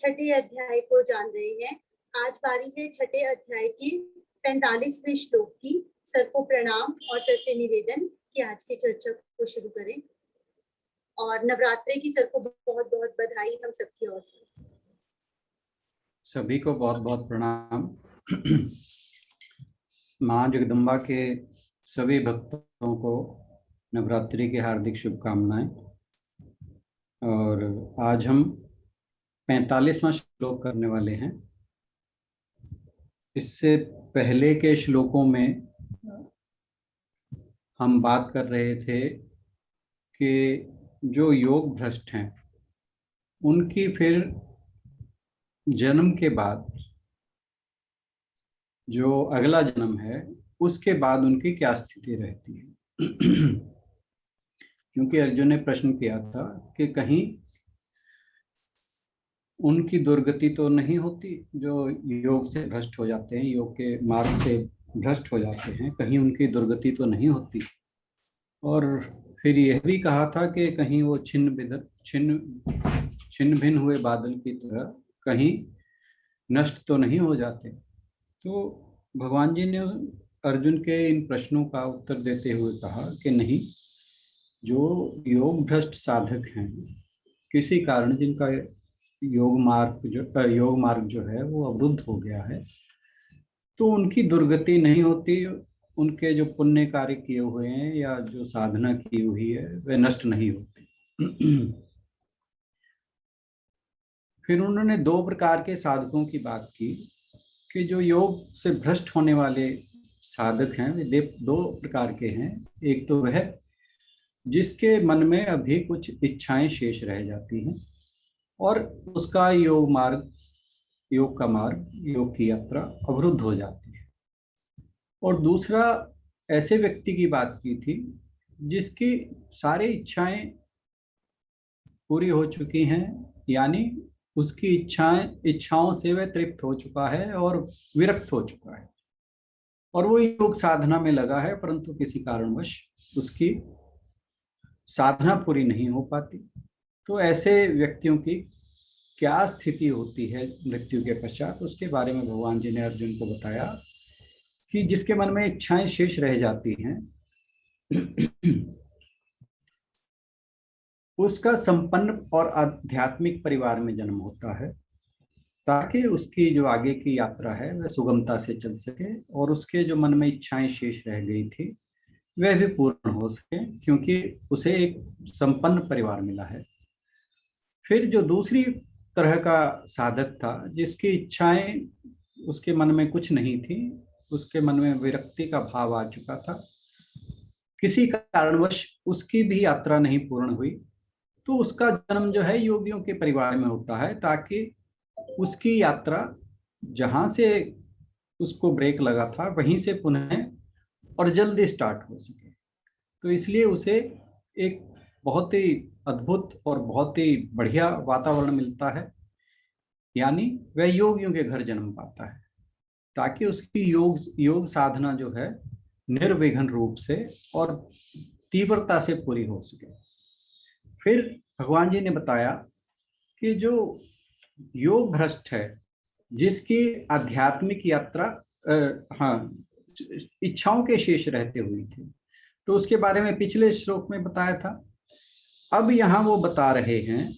छठे अध्याय को जान रहे हैं। आज बारी है छठे अध्याय की 45वें श्लोक की। सर को प्रणाम और सर से निवेदन कि आज की चर्चा को शुरू करें। और नवरात्रि की सर को बहुत बहुत बधाई हम सबकी ओर से। सभी को बहुत बहुत प्रणाम। माँ जगदम्बा के सभी भक्तों को नवरात्रि की हार्दिक शुभकामनाएं। और आज हम 45वां श्लोक करने वाले हैं। इससे पहले के श्लोकों में हम बात कर रहे थे कि जो योग भ्रष्ट हैं उनकी फिर जन्म के बाद जो अगला जन्म है उसके बाद उनकी क्या स्थिति रहती है। क्योंकि अर्जुन ने प्रश्न किया था कि कहीं उनकी दुर्गति तो नहीं होती जो योग से भ्रष्ट हो जाते हैं, योग के मार्ग से भ्रष्ट हो जाते हैं, कहीं उनकी दुर्गति तो नहीं होती। और फिर यह भी कहा था कि कहीं वो छिन्न भिन्न हुए बादल की तरह कहीं नष्ट तो नहीं हो जाते। तो भगवान जी ने अर्जुन के इन प्रश्नों का उत्तर देते हुए कहा कि नहीं, जो योग भ्रष्ट साधक हैं, किसी कारण जिनका योग मार्ग जो है वो अवरुद्ध हो गया है, तो उनकी दुर्गति नहीं होती। उनके जो पुण्य कार्य किए हुए हैं या जो साधना की हुई है वे नष्ट नहीं होती। फिर उन्होंने दो प्रकार के साधकों की बात की कि जो योग से भ्रष्ट होने वाले साधक हैं वे दो प्रकार के हैं। एक तो वह जिसके मन में अभी कुछ इच्छाएं शेष रह जाती हैं और उसका योग का मार्ग, योग की यात्रा अवरुद्ध हो जाती है। और दूसरा ऐसे व्यक्ति की बात की थी जिसकी सारी इच्छाएं पूरी हो चुकी हैं, यानी उसकी इच्छाओं से वह तृप्त हो चुका है और विरक्त हो चुका है और वो योग साधना में लगा है, परंतु किसी कारणवश उसकी साधना पूरी नहीं हो पाती। तो ऐसे व्यक्तियों की क्या स्थिति होती है मृत्यु के पश्चात, उसके बारे में भगवान जी ने अर्जुन को बताया कि जिसके मन में इच्छाएं शेष रह जाती हैं उसका संपन्न और आध्यात्मिक परिवार में जन्म होता है, ताकि उसकी जो आगे की यात्रा है वह सुगमता से चल सके और उसके जो मन में इच्छाएं शेष रह गई थी वह भी पूर्ण हो सके, क्योंकि उसे एक संपन्न परिवार मिला है। फिर जो दूसरी तरह का साधक था जिसकी इच्छाएं उसके मन में कुछ नहीं थी, उसके मन में विरक्ति का भाव आ चुका था, किसी कारणवश उसकी भी यात्रा नहीं पूर्ण हुई, तो उसका जन्म जो है योगियों के परिवार में होता है, ताकि उसकी यात्रा जहां से उसको ब्रेक लगा था वहीं से पुनः और जल्दी स्टार्ट हो सके। तो इसलिए उसे एक बहुत ही अद्भुत और बहुत ही बढ़िया वातावरण मिलता है, यानी वह योगियों के घर जन्म पाता है, ताकि उसकी योग साधना जो है निर्विघ्न रूप से और तीव्रता से पूरी हो सके। फिर भगवान जी ने बताया कि जो योग भ्रष्ट है, जिसकी आध्यात्मिक यात्रा इच्छाओं के शेष रहते हुई थी, तो उसके बारे में पिछले श्लोक में बताया था। अब यहाँ वो बता रहे हैं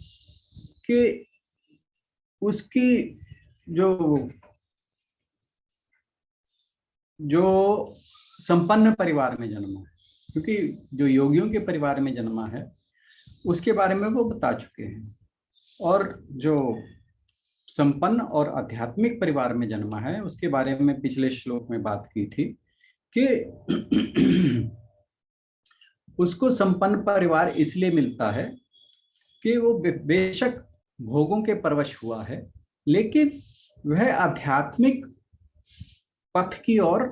कि उसकी जो संपन्न परिवार में जन्मा है, क्योंकि जो योगियों के परिवार में जन्मा है उसके बारे में वो बता चुके हैं, और जो संपन्न और आध्यात्मिक परिवार में जन्मा है उसके बारे में पिछले श्लोक में बात की थी कि उसको संपन्न परिवार इसलिए मिलता है कि वो बेशक भोगों के परवश हुआ है, लेकिन वह आध्यात्मिक पथ की ओर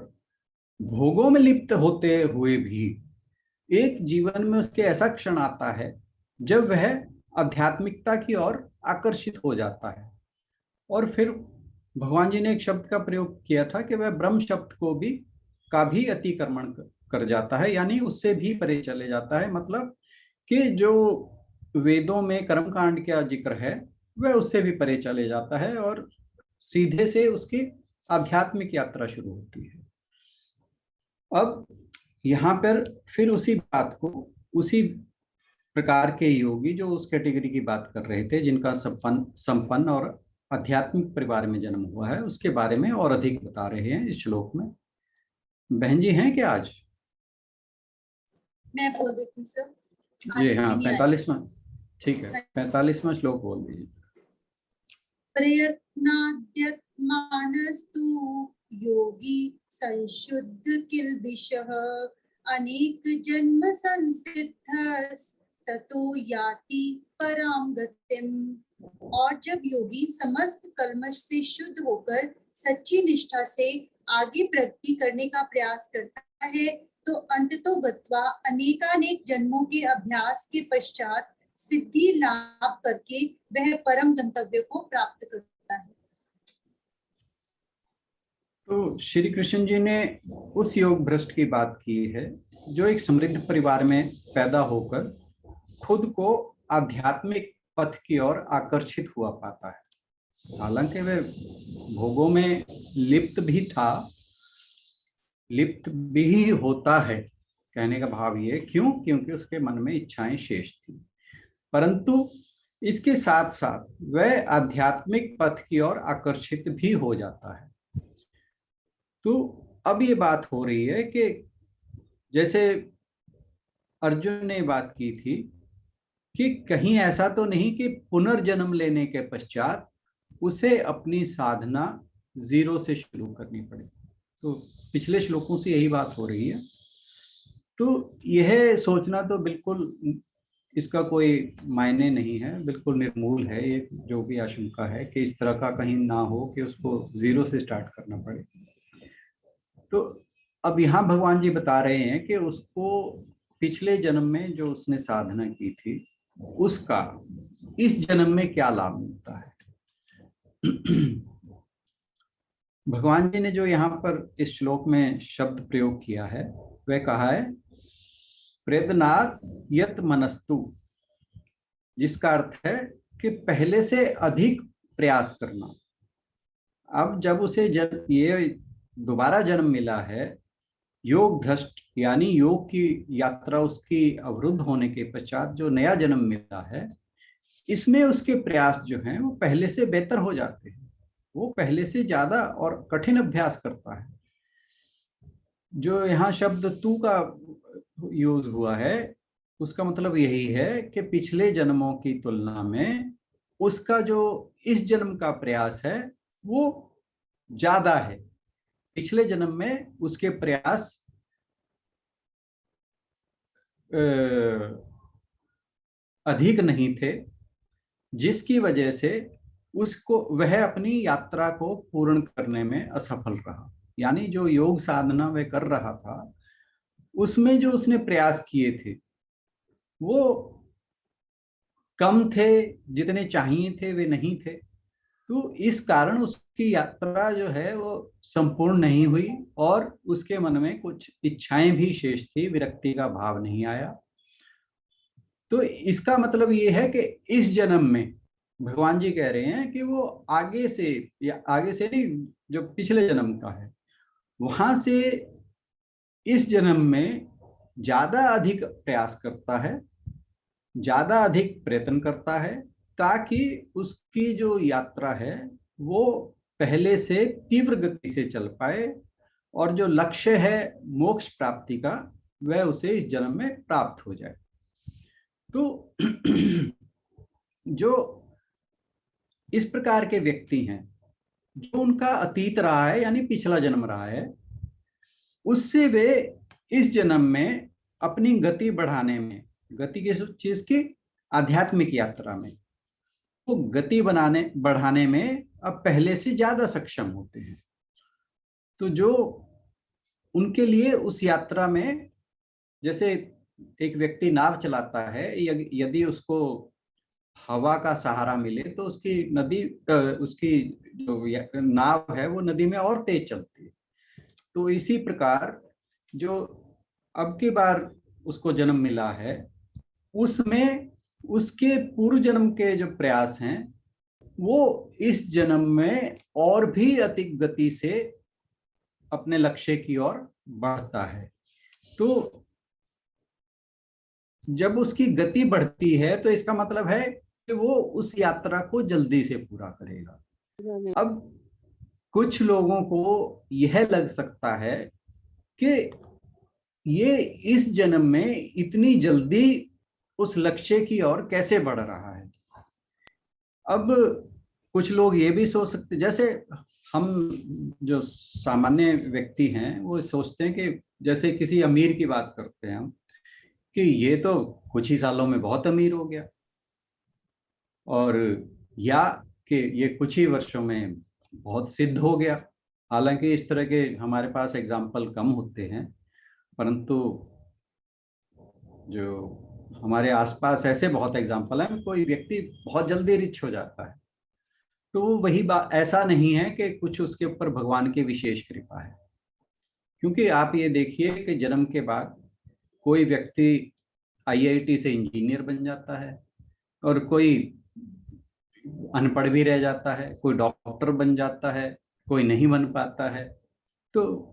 भोगों में लिप्त होते हुए भी एक जीवन में उसके ऐसा क्षण आता है जब वह आध्यात्मिकता की ओर आकर्षित हो जाता है। और फिर भगवान जी ने एक शब्द का प्रयोग किया था कि वह ब्रह्म शब्द का भी अतिक्रमण कर जाता है, यानी उससे भी परे चले जाता है। मतलब कि जो वेदों में कर्मकांड का जिक्र है वह उससे भी परे चले जाता है और सीधे से उसकी आध्यात्मिक यात्रा शुरू होती है। अब यहाँ पर फिर उसी बात को उसी प्रकार के योगी जो उस कैटेगरी की बात कर रहे थे, जिनका संपन्न और आध्यात्मिक परिवार में जन्म हुआ है, उसके बारे में और अधिक बता रहे हैं इस श्लोक में। बहन जी हैं क्या आज? मैं बोल देती हूँ सर। जी हाँ, आरती नहीं आई। 45वां, ठीक है, अच्छा। 45वां श्लोक बोल दीजिए। प्रयत्नाद्यत्मानस्तु योगी संशुद्ध किल्बिषः अनेक जन्म संसिद्धस् ततो याति पराम गतिम। और जब योगी समस्त कल्मश से शुद्ध होकर सच्ची निष्ठा से आगे प्रगति करने का प्रयास करता है तो अंततो गत्वा अनेकानेक जन्मों के अभ्यास के पश्चात सिद्धि लाभ करके वह परम गंतव्य को प्राप्त करता है। तो श्री कृष्ण जी ने उस योग भ्रष्ट की बात की है जो एक समृद्ध परिवार में पैदा होकर खुद को आध्यात्मिक पथ की ओर आकर्षित हुआ पाता है। हालांकि वह भोगों में लिप्त भी था, लिप्त भी होता है। कहने का भाव ये, क्यों? क्योंकि उसके मन में इच्छाएं शेष थी, परंतु इसके साथ साथ वह आध्यात्मिक पथ की ओर आकर्षित भी हो जाता है। तो अब ये बात हो रही है कि जैसे अर्जुन ने बात की थी कि कहीं ऐसा तो नहीं कि पुनर्जन्म लेने के पश्चात उसे अपनी साधना जीरो से शुरू करनी पड़े। तो पिछले श्लोकों से यही बात हो रही है। तो यह सोचना तो बिल्कुल इसका कोई मायने नहीं है, बिल्कुल निर्मूल है ये जो भी आशंका है कि इस तरह का कहीं ना हो कि उसको जीरो से स्टार्ट करना पड़े। तो अब यहाँ भगवान जी बता रहे हैं कि उसको पिछले जन्म में जो उसने साधना की थी उसका इस जन्म में क्या लाभ मिलता है। भगवान जी ने जो यहाँ पर इस श्लोक में शब्द प्रयोग किया है वह कहा है प्रेदनात् यत मनस्तु, जिसका अर्थ है कि पहले से अधिक प्रयास करना। अब जब उसे ये दोबारा जन्म मिला है, योग भ्रष्ट यानी योग की यात्रा उसकी अवरुद्ध होने के पश्चात जो नया जन्म मिला है, इसमें उसके प्रयास जो हैं वो पहले से बेहतर हो जाते हैं। वो पहले से ज्यादा और कठिन अभ्यास करता है। जो यहाँ शब्द तू का यूज हुआ है उसका मतलब यही है कि पिछले जन्मों की तुलना में उसका जो इस जन्म का प्रयास है वो ज्यादा है। पिछले जन्म में उसके प्रयास अधिक नहीं थे, जिसकी वजह से उसको वह अपनी यात्रा को पूर्ण करने में असफल रहा। यानी जो योग साधना वह कर रहा था उसमें जो उसने प्रयास किए थे वो कम थे, जितने चाहिए थे वे नहीं थे। तो इस कारण उसकी यात्रा जो है वो संपूर्ण नहीं हुई और उसके मन में कुछ इच्छाएं भी शेष थी, विरक्ति का भाव नहीं आया। तो इसका मतलब ये है कि इस जन्म में भगवान जी कह रहे हैं कि वो आगे से, या आगे से नहीं, जो पिछले जन्म का है वहां से इस जन्म में ज्यादा अधिक प्रयास करता है, ज्यादा अधिक प्रयत्न करता है, ताकि उसकी जो यात्रा है वो पहले से तीव्र गति से चल पाए और जो लक्ष्य है मोक्ष प्राप्ति का वह उसे इस जन्म में प्राप्त हो जाए। तो जो इस प्रकार के व्यक्ति हैं जो उनका अतीत रहा है यानी पिछला जन्म रहा है, उससे वे इस जन्म में अपनी गति बढ़ाने में, गति किस चीज की? आध्यात्मिक यात्रा में, वो गति बढ़ाने में अब पहले से ज्यादा सक्षम होते हैं। तो जो उनके लिए उस यात्रा में, जैसे एक व्यक्ति नाव चलाता है, यदि उसको हवा का सहारा मिले तो उसकी जो नाव है वो नदी में और तेज चलती है। तो इसी प्रकार जो अब की बार उसको जन्म मिला है उसमें उसके पूर्व जन्म के जो प्रयास हैं वो इस जन्म में और भी अधिक गति से अपने लक्ष्य की ओर बढ़ता है। तो जब उसकी गति बढ़ती है तो इसका मतलब है कि वो उस यात्रा को जल्दी से पूरा करेगा। अब कुछ लोगों को यह लग सकता है कि ये इस जन्म में इतनी जल्दी उस लक्ष्य की ओर कैसे बढ़ रहा है। अब कुछ लोग ये भी सोच सकते, जैसे हम जो सामान्य व्यक्ति हैं वो सोचते हैं कि जैसे किसी अमीर की बात करते हैं हम, कि ये तो कुछ ही सालों में बहुत अमीर हो गया, और या कि ये कुछ ही वर्षों में बहुत सिद्ध हो गया। हालांकि इस तरह के हमारे पास एग्जाम्पल कम होते हैं, परंतु जो हमारे आसपास ऐसे बहुत एग्जाम्पल हैं, कोई व्यक्ति बहुत जल्दी रिच हो जाता है, तो वो वही बात, ऐसा नहीं है कि कुछ उसके ऊपर भगवान की विशेष कृपा है। क्योंकि आप ये देखिए कि जन्म के बाद कोई व्यक्ति आईआईटी से इंजीनियर बन जाता है, और कोई अनपढ़ भी रह जाता है, कोई डॉक्टर बन जाता है, कोई नहीं बन पाता है। तो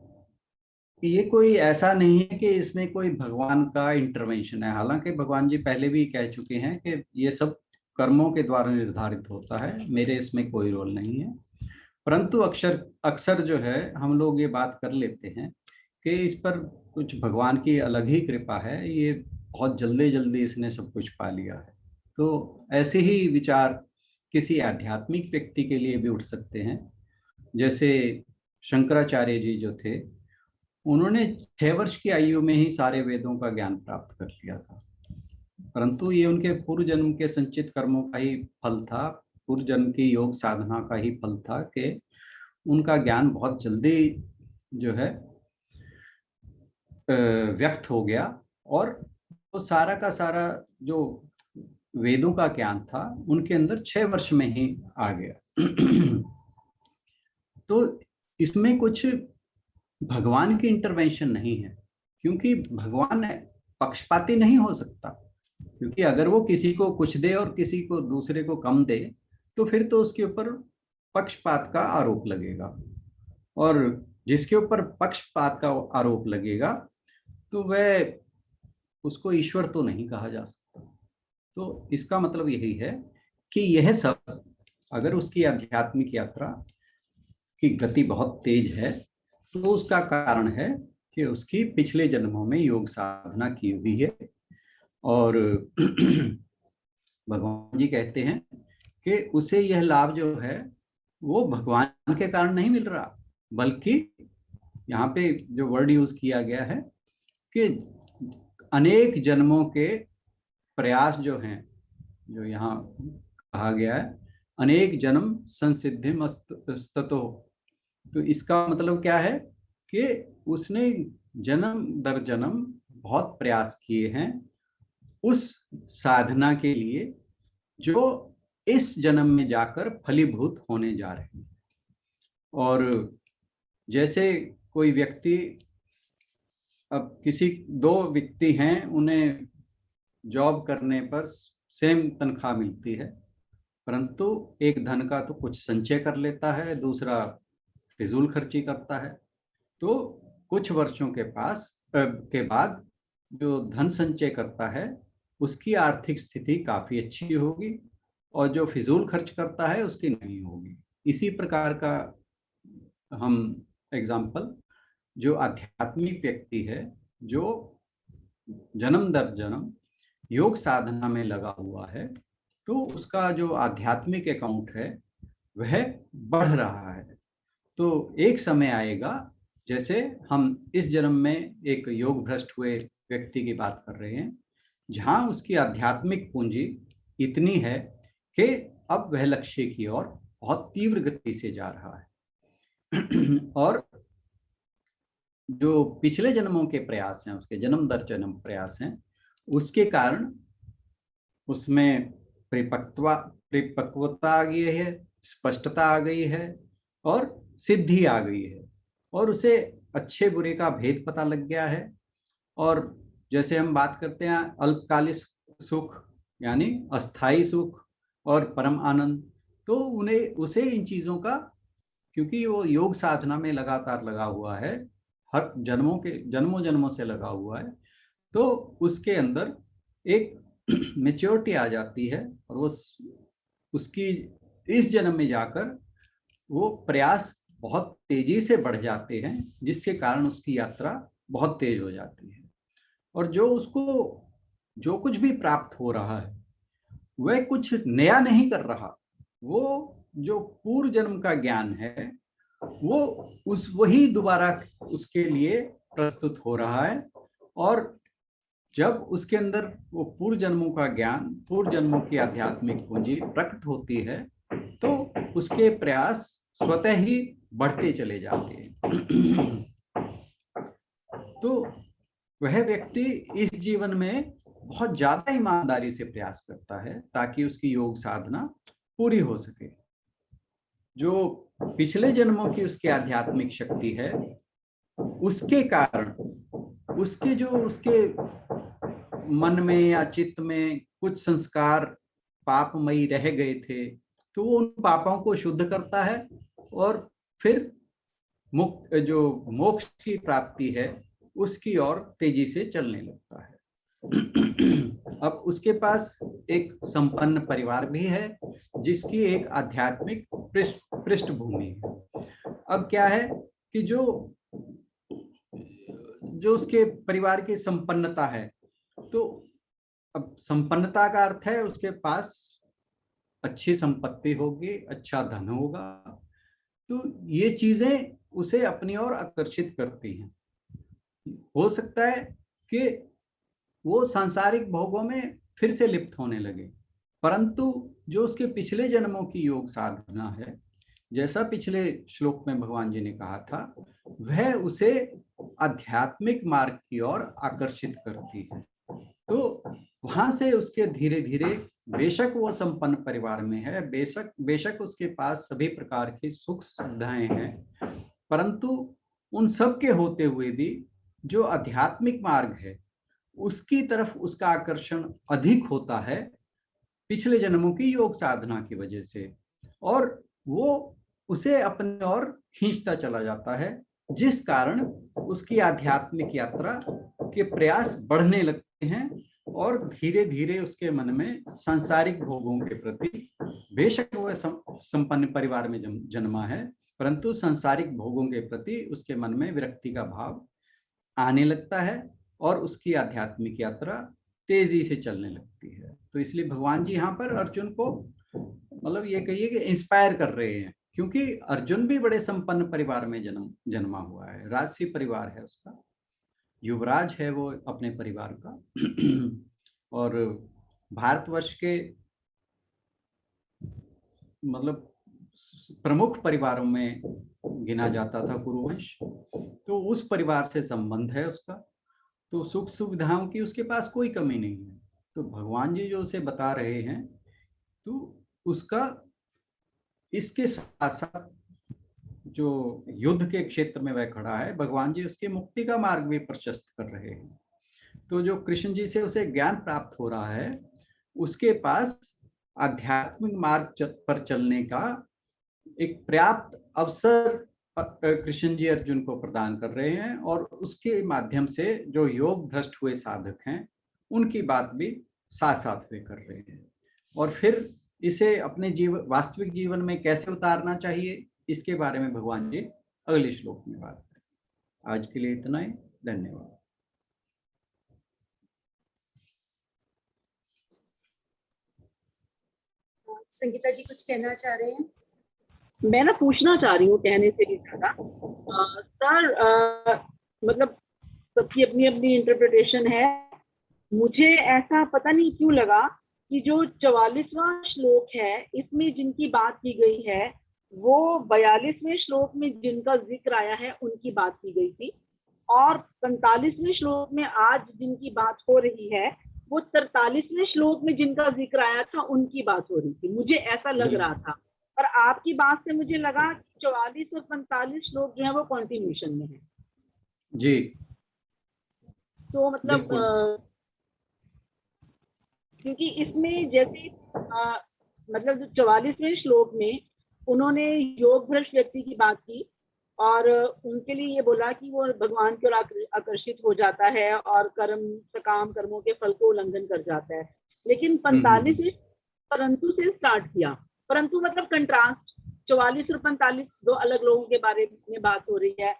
ये कोई ऐसा नहीं है कि इसमें कोई भगवान का इंटरवेंशन है। हालांकि भगवान जी पहले भी कह चुके हैं कि ये सब कर्मों के द्वारा निर्धारित होता है, मेरे इसमें कोई रोल नहीं है। परंतु अक्सर अक्सर जो है हम लोग ये बात कर लेते हैं कि इस पर कुछ भगवान की अलग ही कृपा है, ये बहुत जल्दी जल्दी इसने सब कुछ पा लिया है। तो ऐसे ही विचार किसी आध्यात्मिक व्यक्ति के लिए भी उठ सकते हैं। जैसे शंकराचार्य जी जो थे, उन्होंने 6 वर्ष की आयु में ही सारे वेदों का ज्ञान प्राप्त कर लिया था, परंतु ये उनके पूर्व जन्म के संचित कर्मों का ही फल था, पूर्व जन्म की योग साधना का ही फल था कि उनका ज्ञान बहुत जल्दी जो है व्यक्त हो गया, और वो सारा का सारा जो वेदों का ज्ञान था उनके अंदर 6 वर्ष में ही आ गया। तो इसमें कुछ भगवान की इंटरवेंशन नहीं है, क्योंकि भगवान पक्षपाती नहीं हो सकता। क्योंकि अगर वो किसी को कुछ दे और किसी को दूसरे को कम दे, तो फिर तो उसके ऊपर पक्षपात का आरोप लगेगा, और जिसके ऊपर पक्षपात का आरोप लगेगा तो वह, उसको ईश्वर तो नहीं कहा जा सकता। तो इसका मतलब यही है कि यह सब, अगर उसकी आध्यात्मिक यात्रा की गति बहुत तेज है, तो उसका कारण है कि उसकी पिछले जन्मों में योग साधना की हुई है। और भगवान जी कहते हैं कि उसे यह लाभ जो है वो भगवान के कारण नहीं मिल रहा, बल्कि यहाँ पे जो वर्ड यूज किया गया है कि अनेक जन्मों के प्रयास जो हैं, जो यहाँ कहा गया है, अनेक जन्म संसिद्धि मस्ततो। तो इसका मतलब क्या है कि उसने जन्म दर जन्म बहुत प्रयास किए हैं उस साधना के लिए जो इस जन्म में जाकर फलीभूत होने जा रहे हैं। और जैसे कोई व्यक्ति, अब किसी दो व्यक्ति हैं, उन्हें जॉब करने पर सेम तनख्वाह मिलती है, परंतु एक धन का तो कुछ संचय कर लेता है, दूसरा फिजूल खर्ची करता है। तो कुछ वर्षों के बाद जो धन संचय करता है उसकी आर्थिक स्थिति काफी अच्छी होगी, और जो फिजूल खर्च करता है उसकी नहीं होगी। इसी प्रकार का हम एग्जाम्पल, जो आध्यात्मिक व्यक्ति है, जो जन्म दर जन्म योग साधना में लगा हुआ है, तो उसका जो आध्यात्मिक अकाउंट है वह बढ़ रहा है। तो एक समय आएगा, जैसे हम इस जन्म में एक योग भ्रष्ट हुए व्यक्ति की बात कर रहे हैं, जहां उसकी आध्यात्मिक पूंजी इतनी है कि अब वह लक्ष्य की ओर बहुत तीव्र गति से जा रहा है। और जो पिछले जन्मों के प्रयास हैं, उसके जन्म दर जन्म प्रयास हैं, उसके कारण उसमें परिपक्वता आ गई है, स्पष्टता आ गई है, और सिद्धि आ गई है, और उसे अच्छे बुरे का भेद पता लग गया है। और जैसे हम बात करते हैं अल्पकालिक सुख यानी अस्थाई सुख और परम आनंद, तो उन्हें उसे इन चीजों का, क्योंकि वो योग साधना में लगातार लगा हुआ है, हर जन्मों जन्मों से लगा हुआ है, तो उसके अंदर एक मेच्योरिटी आ जाती है और वो उसकी इस जन्म में जाकर वो प्रयास बहुत तेजी से बढ़ जाते हैं, जिसके कारण उसकी यात्रा बहुत तेज हो जाती है। और जो उसको जो कुछ भी प्राप्त हो रहा है वह कुछ नया नहीं कर रहा, वो जो पूर्व जन्म का ज्ञान है वो वही दोबारा उसके लिए प्रस्तुत हो रहा है। और जब उसके अंदर वो पूर्व जन्मों का ज्ञान, पूर्व जन्मों की आध्यात्मिक पूंजी प्रकट होती है, तो उसके प्रयास स्वतः ही बढ़ते चले जाते हैं। तो वह व्यक्ति इस जीवन में बहुत ज्यादा ईमानदारी से प्रयास करता है ताकि उसकी योग साधना पूरी हो सके। जो पिछले जन्मों की उसकी आध्यात्मिक शक्ति है, उसके कारण उसके मन में या चित्त में कुछ संस्कार पापमयी रह गए थे, तो वो उन पापों को शुद्ध करता है और फिर जो मोक्ष की प्राप्ति है उसकी ओर तेजी से चलने लगता है। अब उसके पास एक संपन्न परिवार भी है जिसकी एक आध्यात्मिक पृष्ठभूमि है। अब क्या है कि जो उसके परिवार की संपन्नता है, तो अब संपन्नता का अर्थ है उसके पास अच्छी संपत्ति होगी, अच्छा धन होगा, तो ये चीजें उसे अपनी ओर आकर्षित करती हैं। हो सकता है कि वो सांसारिक भोगों में फिर से लिप्त होने लगे, परंतु जो उसके पिछले जन्मों की योग साधना है, जैसा पिछले श्लोक में भगवान जी ने कहा था, वह उसे आध्यात्मिक मार्ग की ओर आकर्षित करती है। तो वहां से उसके धीरे धीरे, बेशक वो संपन्न परिवार में है, बेशक उसके पास सभी प्रकार की सुख सुविधाएं हैं, परंतु उन सब के होते हुए भी जो आध्यात्मिक मार्ग है उसकी तरफ उसका आकर्षण अधिक होता है पिछले जन्मों की योग साधना की वजह से, और वो उसे अपने ओर खींचता चला जाता है, जिस कारण उसकी आध्यात्मिक यात्रा के प्रयास बढ़ने लगते हैं और धीरे धीरे उसके मन में सांसारिक भोगों के प्रति, बेशक वह संपन्न परिवार में जन्मा है, परंतु सांसारिक भोगों के प्रति उसके मन में विरक्ति का भाव आने लगता है और उसकी आध्यात्मिक यात्रा तेजी से चलने लगती है। तो इसलिए भगवान जी यहाँ पर अर्जुन को, मतलब ये कहिए कि इंस्पायर कर रहे हैं, क्योंकि अर्जुन भी बड़े संपन्न परिवार में जन्मा हुआ है, राजसी परिवार है उसका, युवराज है वो अपने परिवार का। और भारतवर्ष के मतलब प्रमुख परिवारों में गिना जाता था कुरुवंश, तो उस परिवार से संबंध है उसका, तो सुख सुविधाओं की उसके पास कोई कमी नहीं है। तो भगवान जी जो उसे बता रहे हैं, तो उसका इसके साथ साथ जो युद्ध के क्षेत्र में वह खड़ा है, भगवान जी उसकी मुक्ति का मार्ग भी प्रशस्त कर रहे हैं। तो जो कृष्ण जी से उसे ज्ञान प्राप्त हो रहा है, उसके पास आध्यात्मिक मार्ग पर चलने का एक पर्याप्त अवसर कृष्ण जी अर्जुन को प्रदान कर रहे हैं, और उसके माध्यम से जो योग भ्रष्ट हुए साधक हैं उनकी बात भी साथ साथ वे कर रहे हैं। और फिर इसे अपने वास्तविक जीवन में कैसे उतारना चाहिए, इसके बारे में भगवान जी अगले श्लोक में बात करें। आज के लिए इतना ही, धन्यवाद। संगीता जी कुछ कहना चाह रहे हैं? मैं ना पूछना चाह रही हूँ, कहने से भी ज्यादा सर, मतलब सबकी अपनी अपनी इंटरप्रिटेशन है। मुझे ऐसा पता नहीं क्यों लगा कि जो 44वां श्लोक है इसमें जिनकी बात की गई है वो 42वें श्लोक में जिनका जिक्र आया है उनकी बात की गई थी, और 45वें श्लोक में आज जिनकी बात हो रही है वो 43वें श्लोक में जिनका जिक्र आया था उनकी बात हो रही थी। मुझे ऐसा लग रहा था, पर आपकी बात से मुझे लगा कि 44 और 45 श्लोक जो है वो कॉन्टिन्यूशन में है जी। तो मतलब क्योंकि इसमें जैसे मतलब 44वें श्लोक में उन्होंने योग भ्रष्ट व्यक्ति की बात की और उनके लिए ये बोला कि वो भगवान की ओर आकर्षित हो जाता है और सकाम कर्मों के फल को उल्लंघन कर जाता है। लेकिन 45वें परंतु से स्टार्ट किया, परंतु मतलब कंट्रास्ट, 44 और 45 दो अलग लोगों के बारे में बात हो रही है।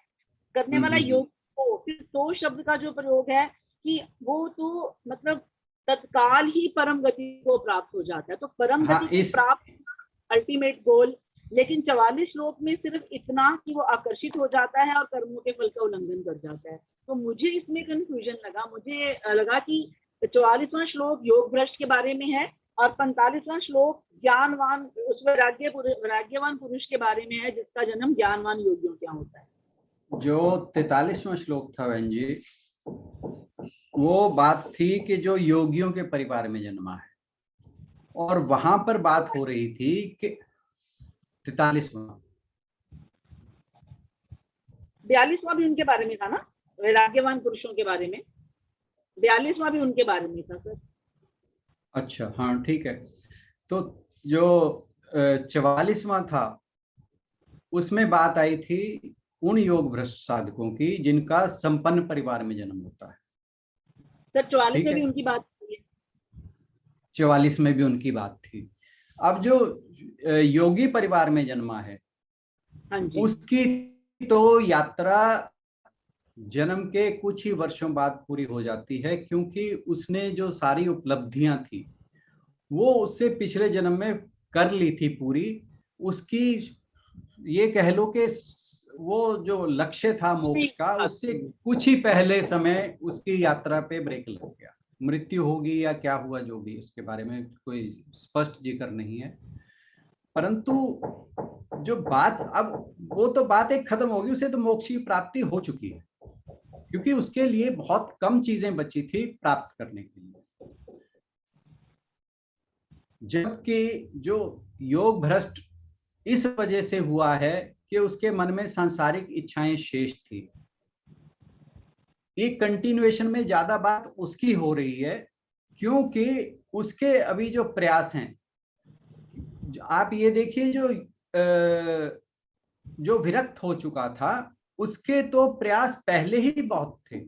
करने वाला योग को फिर तो शब्द का जो प्रयोग है कि वो तो मतलब तत्काल ही परम गति को प्राप्त हो जाता है, तो परम गति को प्राप्त अल्टीमेट गोल। लेकिन 44 श्लोक में सिर्फ इतना कि वो आकर्षित हो जाता है और कर्मों के फल का उल्लंघन कर जाता है। तो मुझे इसमें कंफ्यूजन लगा, मुझे लगा कि 44वां श्लोक योग भ्रष्ट के बारे में है और 45वां श्लोक ज्ञानवान उस वैराग्यवान पुरुष के बारे में है जिसका जन्म ज्ञानवान योगियों के यहाँ होता है। जो 43वां श्लोक था बहन जी, वो बात थी कि जो योगियों के परिवार में जन्मा है, और वहां पर बात हो रही थी कि 43वां 42वां भी उनके बारे में था ना, वैराग्यवान पुरुषों के बारे में। 42वां भी उनके बारे में था सर। अच्छा, हाँ ठीक है। तो जो 44वां था उसमें बात आई थी उन योग भ्रष्ट साधकों की जिनका संपन्न परिवार में जन्म होता है। सर 44 में भी उनकी बात हुई है, 44 में भी उनकी बात थी। अब जो योगी परिवार में जन्मा है, हाँ जी, उसकी तो यात्रा जन्म के कुछ ही वर्षों बाद पूरी हो जाती है, क्योंकि उसने जो सारी उपलब्धियां थी वो उससे पिछले जन्म में कर ली थी पूरी। उसकी ये कह लो कि वो जो लक्ष्य था मोक्ष का, उससे कुछ ही पहले समय उसकी यात्रा पे ब्रेक लग गया। मृत्यु होगी या क्या हुआ जो भी, उसके बारे में कोई स्पष्ट जिक्र नहीं है। परंतु जो बात, अब वो तो बात एक खत्म होगी, उसे तो मोक्ष की प्राप्ति हो चुकी है, क्योंकि उसके लिए बहुत कम चीजें बची थी प्राप्त करने के लिए। जबकि जो योग भ्रष्ट इस वजह से हुआ है कि उसके मन में सांसारिक इच्छाएं शेष थी। एक कंटिन्यूएशन में ज्यादा बात उसकी हो रही है, क्योंकि उसके अभी जो प्रयास हैं, आप ये देखिए, जो विरक्त हो चुका था उसके तो प्रयास पहले ही बहुत थे।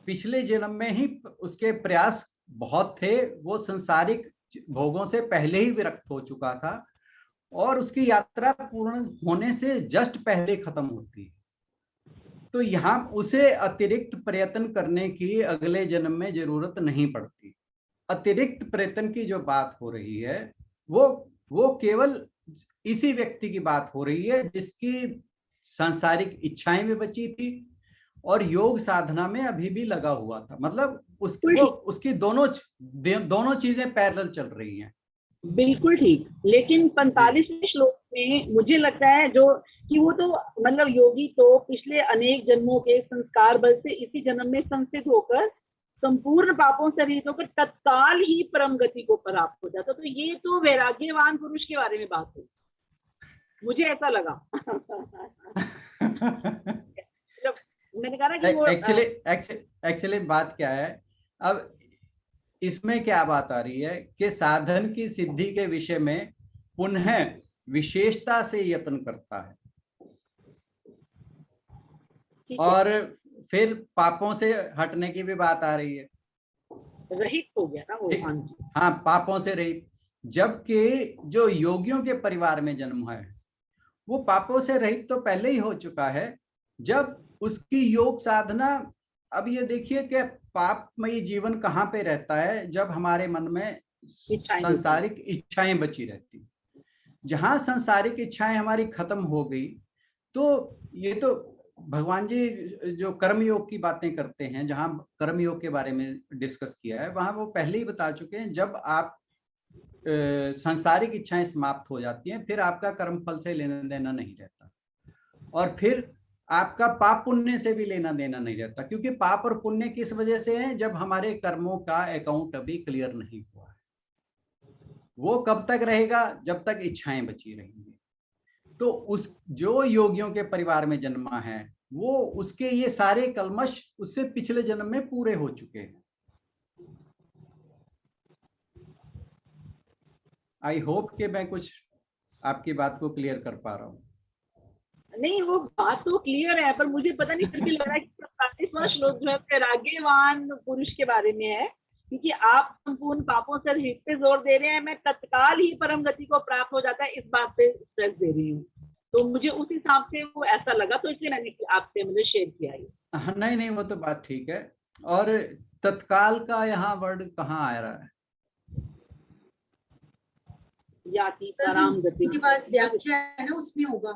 पिछले जन्म में ही उसके प्रयास बहुत थे, वो सांसारिक भोगों से पहले ही विरक्त हो चुका था और उसकी यात्रा पूर्ण होने से जस्ट पहले खत्म होती है। तो यहाँ उसे अतिरिक्त प्रयत्न करने की अगले जन्म में जरूरत नहीं पड़ती। अतिरिक्त प्रयत्न की जो बात हो रही है वो केवल इसी व्यक्ति की बात हो रही है जिसकी सांसारिक इच्छाएं भी बची थी और योग साधना में अभी भी लगा हुआ था। मतलब उसकी दोनों चीजें पैरेलल चल रही हैं। बिल्कुल ठीक। लेकिन 45वें श्लोक में मुझे लगता है जो कि वो तो मतलब योगी तो पिछले अनेक जन्मों के संस्कार बल से इसी जन्म में संस्थित होकर संपूर्ण पापों से रहित होकर तत्काल ही परम गति को प्राप्त हो जाता। तो ये तो वैराग्यवान पुरुष के बारे में बात है, मुझे ऐसा लगा। मैंने कहा ना कि वो एक्चुअली बात क्या है, अब इसमें क्या बात आ रही है कि साधन की सिद्धि के विषय में पुनः विशेषता से यत्न करता है और फिर पापों से हटने की भी बात आ रही है। रहित हो गया ना वो, हाँ, पापों से रहित। जबकि जो योगियों के परिवार में जन्म है वो पापों से रहित तो पहले ही हो चुका है जब उसकी योग साधना। अब ये देखिए कि पापमयी जीवन कहाँ पे रहता है, जब हमारे मन में सांसारिक इच्छाएं बची रहती। जहां सांसारिक इच्छाएं हमारी खत्म हो गई, तो ये तो भगवान जी जो कर्म योग की बातें करते हैं, जहां कर्म योग के बारे में डिस्कस किया है, वहां वो पहले ही बता चुके हैं, जब आप सांसारिक इच्छाएं समाप्त हो जाती हैं फिर आपका कर्म फल से लेना देना नहीं रहता और फिर आपका पाप पुण्य से भी लेना देना नहीं रहता। क्योंकि पाप और पुण्य किस वजह से है, जब हमारे कर्मों का अकाउंट अभी क्लियर नहीं हुआ है। वो कब तक रहेगा, जब तक इच्छाएं बची रहेंगी। तो उस जो योगियों के परिवार में जन्मा है वो उसके ये सारे कलमश उससे पिछले जन्म में पूरे हो चुके हैं। आई होप कि मैं कुछ आपकी बात को क्लियर कर पा रहा हूँ। नहीं, वो बात तो क्लियर है, पर मुझे पता नहीं फिर भी लग रहा है कि 47वां श्लोक जो है वैराग्यवान पुरुष के बारे में है, क्योंकि आप संपूर्ण पापों से रहित पे जोर दे रहे हैं, मैं तत्काल ही परम गति को प्राप्त हो जाता है इस बात पे स्ट्रेस दे रही हूँ। तो मुझे उस हिसाब से वो ऐसा लगा, तो इसलिए मैंने आपसे मुझे शेयर किया ये। हाँ, नहीं नहीं, वो तो बात ठीक है। और तत्काल का यहाँ वर्ड कहाँ आ रहा है? याति सर पराम गति उनके पास व्याख्या है ना, उसमें होगा।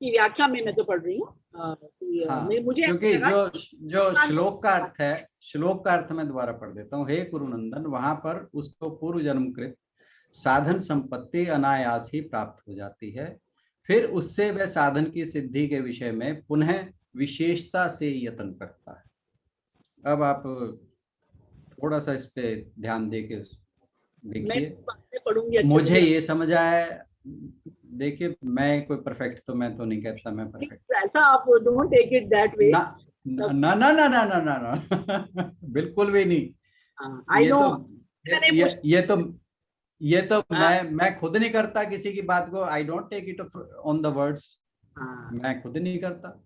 की व्याख्या में मैं तो पढ़ रही हूँ। हाँ, मुझे क्योंकि लगा जो श्लोक का अर्थ है, श्लोक का अर्थ मैं दोबारा पढ़ देता हूँ। हे कुरुनंदन, वहां पर उसको पूर्व जन्मकृत साधन संपत्ति अनायास ही प्राप्त हो जाती है, फिर उससे वह साधन की सिद्धि के विषय में पुनः विशेषता से यत्न करता है। अब आप थोड़ा सा इस पे ध्यान दे के मैं देखिए। पढ़ूंगी अच्छे मुझे से। ये समझ आया, देखिए मैं कोई परफेक्ट तो मैं तो नहीं कहता मैं परफेक्ट, ऐसा आप don't take it that way. ना ना ना ना ना ना ना ना बिल्कुल भी नहीं। आई ये नो, तो मैंने ये तो मैं खुद नहीं करता किसी की बात को, I don't take it on the words, मैं खुद नहीं करता।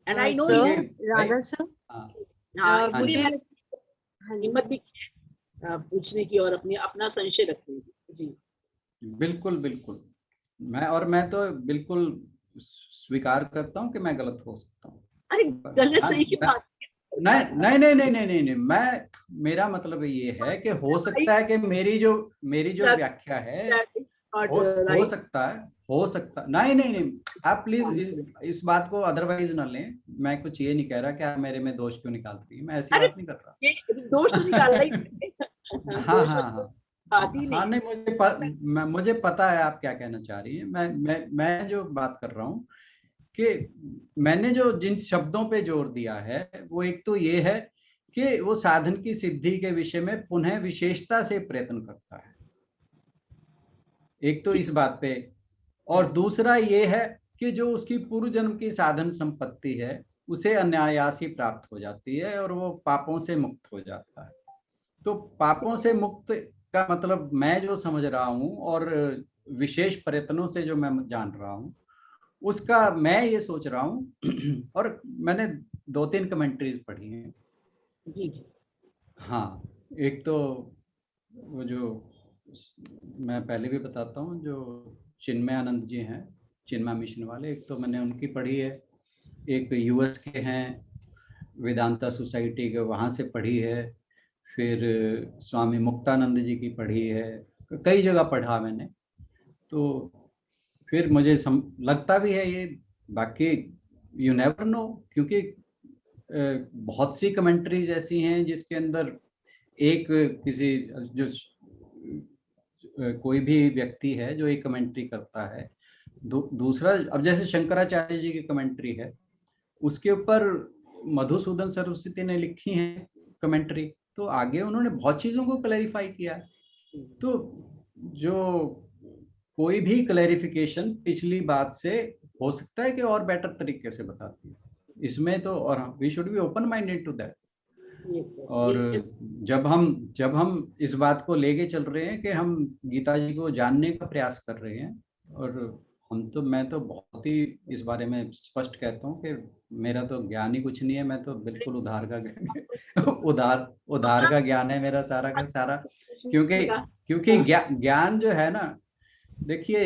एंड आई नो क्योंकि सर, राधा सर, हाँ हाँ, हाँ जी, इसलिए मुझे मैंने हिम्मत भी की है, पूछने की और अपना संशय रखने की। जी बिल्कुल बिल्कुल। मैं तो बिल्कुल स्वीकार करता हूँ कि मैं गलत हो सकता हूँ। अरे गलत सही की बात नहीं नहीं नहीं नहीं नहीं नहीं नहीं, मैं मेरा मतलब ये है कि हो सकता है कि मेरी जो व्याख्या है हो सकता है, नहीं नहीं नहीं, आप प्लीज इस बात को अदरवाइज ना लें। मैं कुछ ये नहीं कह रहा कि आप मेरे में दोष क्यों निकाल रही है, मैं ऐसी अरे बात नहीं कर रहा। ये दोष तो निकाल रही हाँ हाँ हाँ बात ही हाँ, नहीं। नहीं मुझे पता है आप क्या कहना चाह रही हैं। मैं जो बात कर रहा हूँ कि मैंने जो जिन शब्दों पे जोर दिया है, वो एक तो ये है कि वो साधन की सिद्धि के विषय में पुनः विशेषता से प्रयत्न करता है, एक तो इस बात पे। और दूसरा ये है कि जो उसकी पूर्व जन्म की साधन संपत्ति है उसे अनायास ही प्राप्त हो जाती है और वो पापों से मुक्त हो जाता है। तो पापों से मुक्त का मतलब मैं जो समझ रहा हूँ और विशेष प्रयत्नों से जो मैं जान रहा हूँ, उसका मैं ये सोच रहा हूँ और मैंने 2-3 कमेंट्रीज पढ़ी हैं। जी जी हाँ, एक तो वो जो मैं पहले भी बताता हूँ, जो चिन्मय आनंद जी हैं, चिन्मय मिशन वाले, एक तो मैंने उनकी पढ़ी है, एक यूएस के हैं वेदांता सोसाइटी के, वहाँ से पढ़ी है, फिर स्वामी मुक्तानंद जी की पढ़ी है, कई जगह पढ़ा मैंने। तो फिर मुझे लगता भी है ये, बाकी यू नेवर नो, क्योंकि बहुत सी कमेंट्रीज ऐसी हैं जिसके अंदर एक किसी जो कोई भी व्यक्ति है जो एक कमेंट्री करता है, दूसरा, अब जैसे शंकराचार्य जी की कमेंट्री है, उसके ऊपर मधुसूदन सरस्वती ने लिखी है कमेंट्री, तो आगे उन्होंने बहुत चीजों को क्लैरिफाई किया। तो जो कोई भी क्लैरिफिकेशन पिछली बात से हो सकता है कि और बेटर तरीके से बताती है इसमें तो, और we should be open minded to that. और जब हम इस बात को लेके चल रहे हैं कि हम गीता जी को जानने का प्रयास कर रहे हैं, और मैं तो बहुत ही इस बारे में स्पष्ट कहता हूँ कि मेरा तो ज्ञान ही कुछ नहीं है, मैं तो बिल्कुल उधार का ज्ञान है मेरा सारा का सारा। क्योंकि ज्ञान जो है ना, देखिए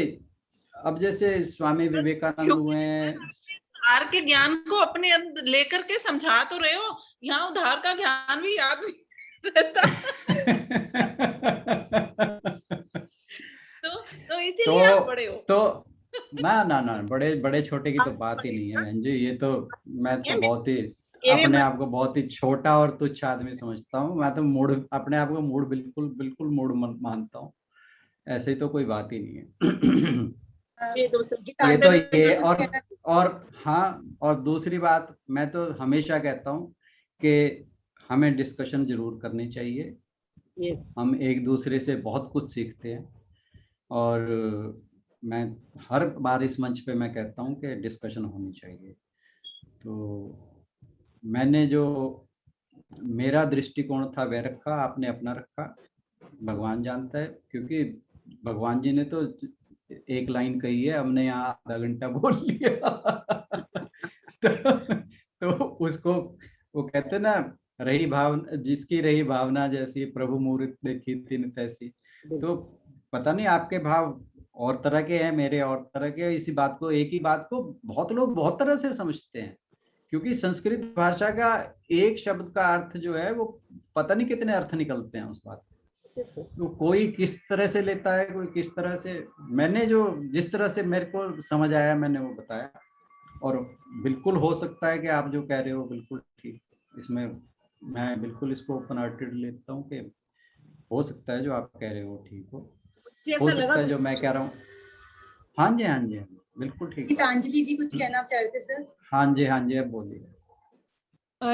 अब जैसे स्वामी विवेकानंद हुए हैं, उधार के ज्ञान को अपने अंदर लेकर के समझा तो रहे हो, यहाँ उधार का ज्ञान भी याद नहीं रहता। तो इसीलिए आप बड़े हो। तो ना बड़े छोटे की तो बात ही नहीं है जी। ये तो मैं तो बहुत ही अपने आप को बहुत ही छोटा और तुच्छ आदमी समझता हूँ। मैं तो अपने आप को मूड बिल्कुल मूड मानता हूँ, ऐसे तो कोई बात ही नहीं है। ये तो ये, और हाँ, और दूसरी बात मैं तो हमेशा कहता हूँ कि हमें डिस्कशन जरूर करनी चाहिए। हम एक दूसरे से बहुत कुछ सीखते हैं, और मैं हर बार इस मंच पे मैं कहता हूँ कि डिस्कशन होनी चाहिए। तो मैंने जो मेरा दृष्टिकोण था वह रखा, आपने अपना रखा, भगवान जानता है। क्योंकि भगवान जी ने तो एक लाइन कही है, हमने यहाँ आधा घंटा बोल लिया। तो उसको वो कहते ना, रही भावना जिसकी रही भावना जैसी, प्रभु मूर्त देखी तिन तैसी। तो पता नहीं आपके भाव और तरह के हैं, मेरे और तरह के। इसी बात को, एक ही बात को बहुत लोग बहुत तरह से समझते हैं, क्योंकि संस्कृत भाषा का एक शब्द का अर्थ जो है वो पता नहीं कितने अर्थ निकलते हैं उस बात के। तो कोई किस तरह से लेता है, कोई किस तरह से। मैंने जो जिस तरह से मेरे को समझ आया मैंने वो बताया, और बिल्कुल हो सकता है कि आप जो कह रहे हो बिल्कुल ठीक, इसमें मैं बिल्कुल इसको ओपन हार्टेड लेता हूँ कि हो सकता है जो आप कह रहे हो ठीक हो सकता है जो मैं कह रहा हूँ। हाँ जी, हाँ जी, हाँ जी, बिल्कुल ठीक। गीतांजलि जी कुछ कहना चाह रहे थे सर? हाँ जी, हाँ जी, अब बोलिए।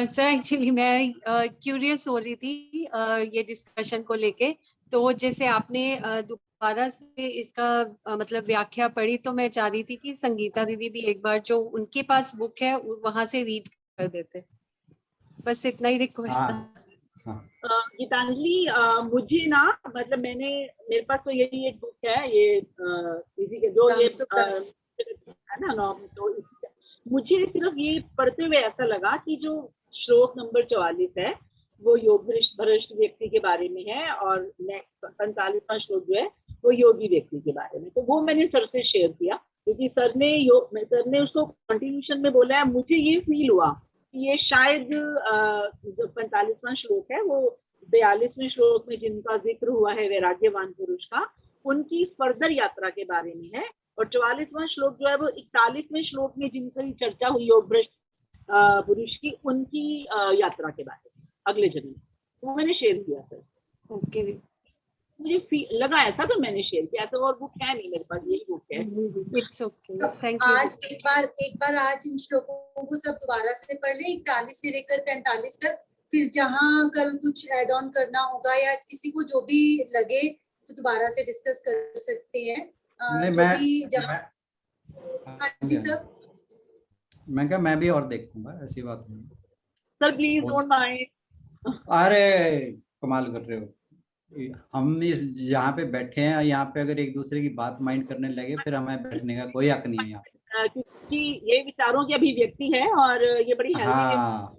सर एक्चुअली मैं क्यूरियस हो रही थी ये डिस्कशन को लेके। तो जैसे आपने दोबारा से इसका मतलब व्याख्या पढ़ी, तो मैं चाह रही थी कि संगीता दीदी भी एक बार जो उनके पास बुक है वहां से रीड कर देते। बस इतना ही रिक्वेस्ट था। गीतांजलि, मुझे ना मतलब मेरे पास तो यही एक बुक है, ये इसी के जो ये है ना नॉर्म। तो मुझे सिर्फ ये पढ़ते हुए ऐसा लगा कि जो श्लोक नंबर 44 है वो योग भ्रष्ट व्यक्ति के बारे में है, और 45वां श्लोक जो है वो योगी व्यक्ति के बारे में। तो वो मैंने सर से शेयर किया, क्योंकि सर ने उसको कंटिन्यूशन में बोला है। मुझे ये फील हुआ कि ये शायद जो 45वां श्लोक है वो 42वें श्लोक में जिनका जिक्र हुआ है वैराग्यवान पुरुष का, उनकी फर्दर यात्रा के बारे में है। और 44वां श्लोक जो है वो 41वें श्लोक में जिनकी चर्चा हुई योग भ्रष्ट पुरुष की, उनकी यात्रा के बारे में अगले जन्म। तो मैंने शेयर किया सर। ओके, मुझे लगा ऐसा तो मैंने शेयर किया। तो और बुक है नहीं मेरे पास, यही बुक है। It's okay, thank you. आज एक बार आज इन श्लोकों को सब दोबारा से पढ़ लें, 41 से लेकर 45 तक। फिर जहां कल कुछ ऐड ऑन करना होगा या किसी को जो भी लगे तो दोबारा से डिस्कस कर सकते हैं। जी सर, मैं क्या, मैं भी और देखूंगा, ऐसी बात नहीं सर, प्लीज डोंट माइंड। अरे कमाल कर रहे हो, हम इस यहाँ पे बैठे हैं, यहाँ पे अगर एक दूसरे की बात माइंड करने लगे फिर हमें बैठने का कोई हक नहीं है यहाँ पे, क्योंकि ये विचारों की अभिव्यक्ति है और ये बड़ी हेल्दी है। हाँ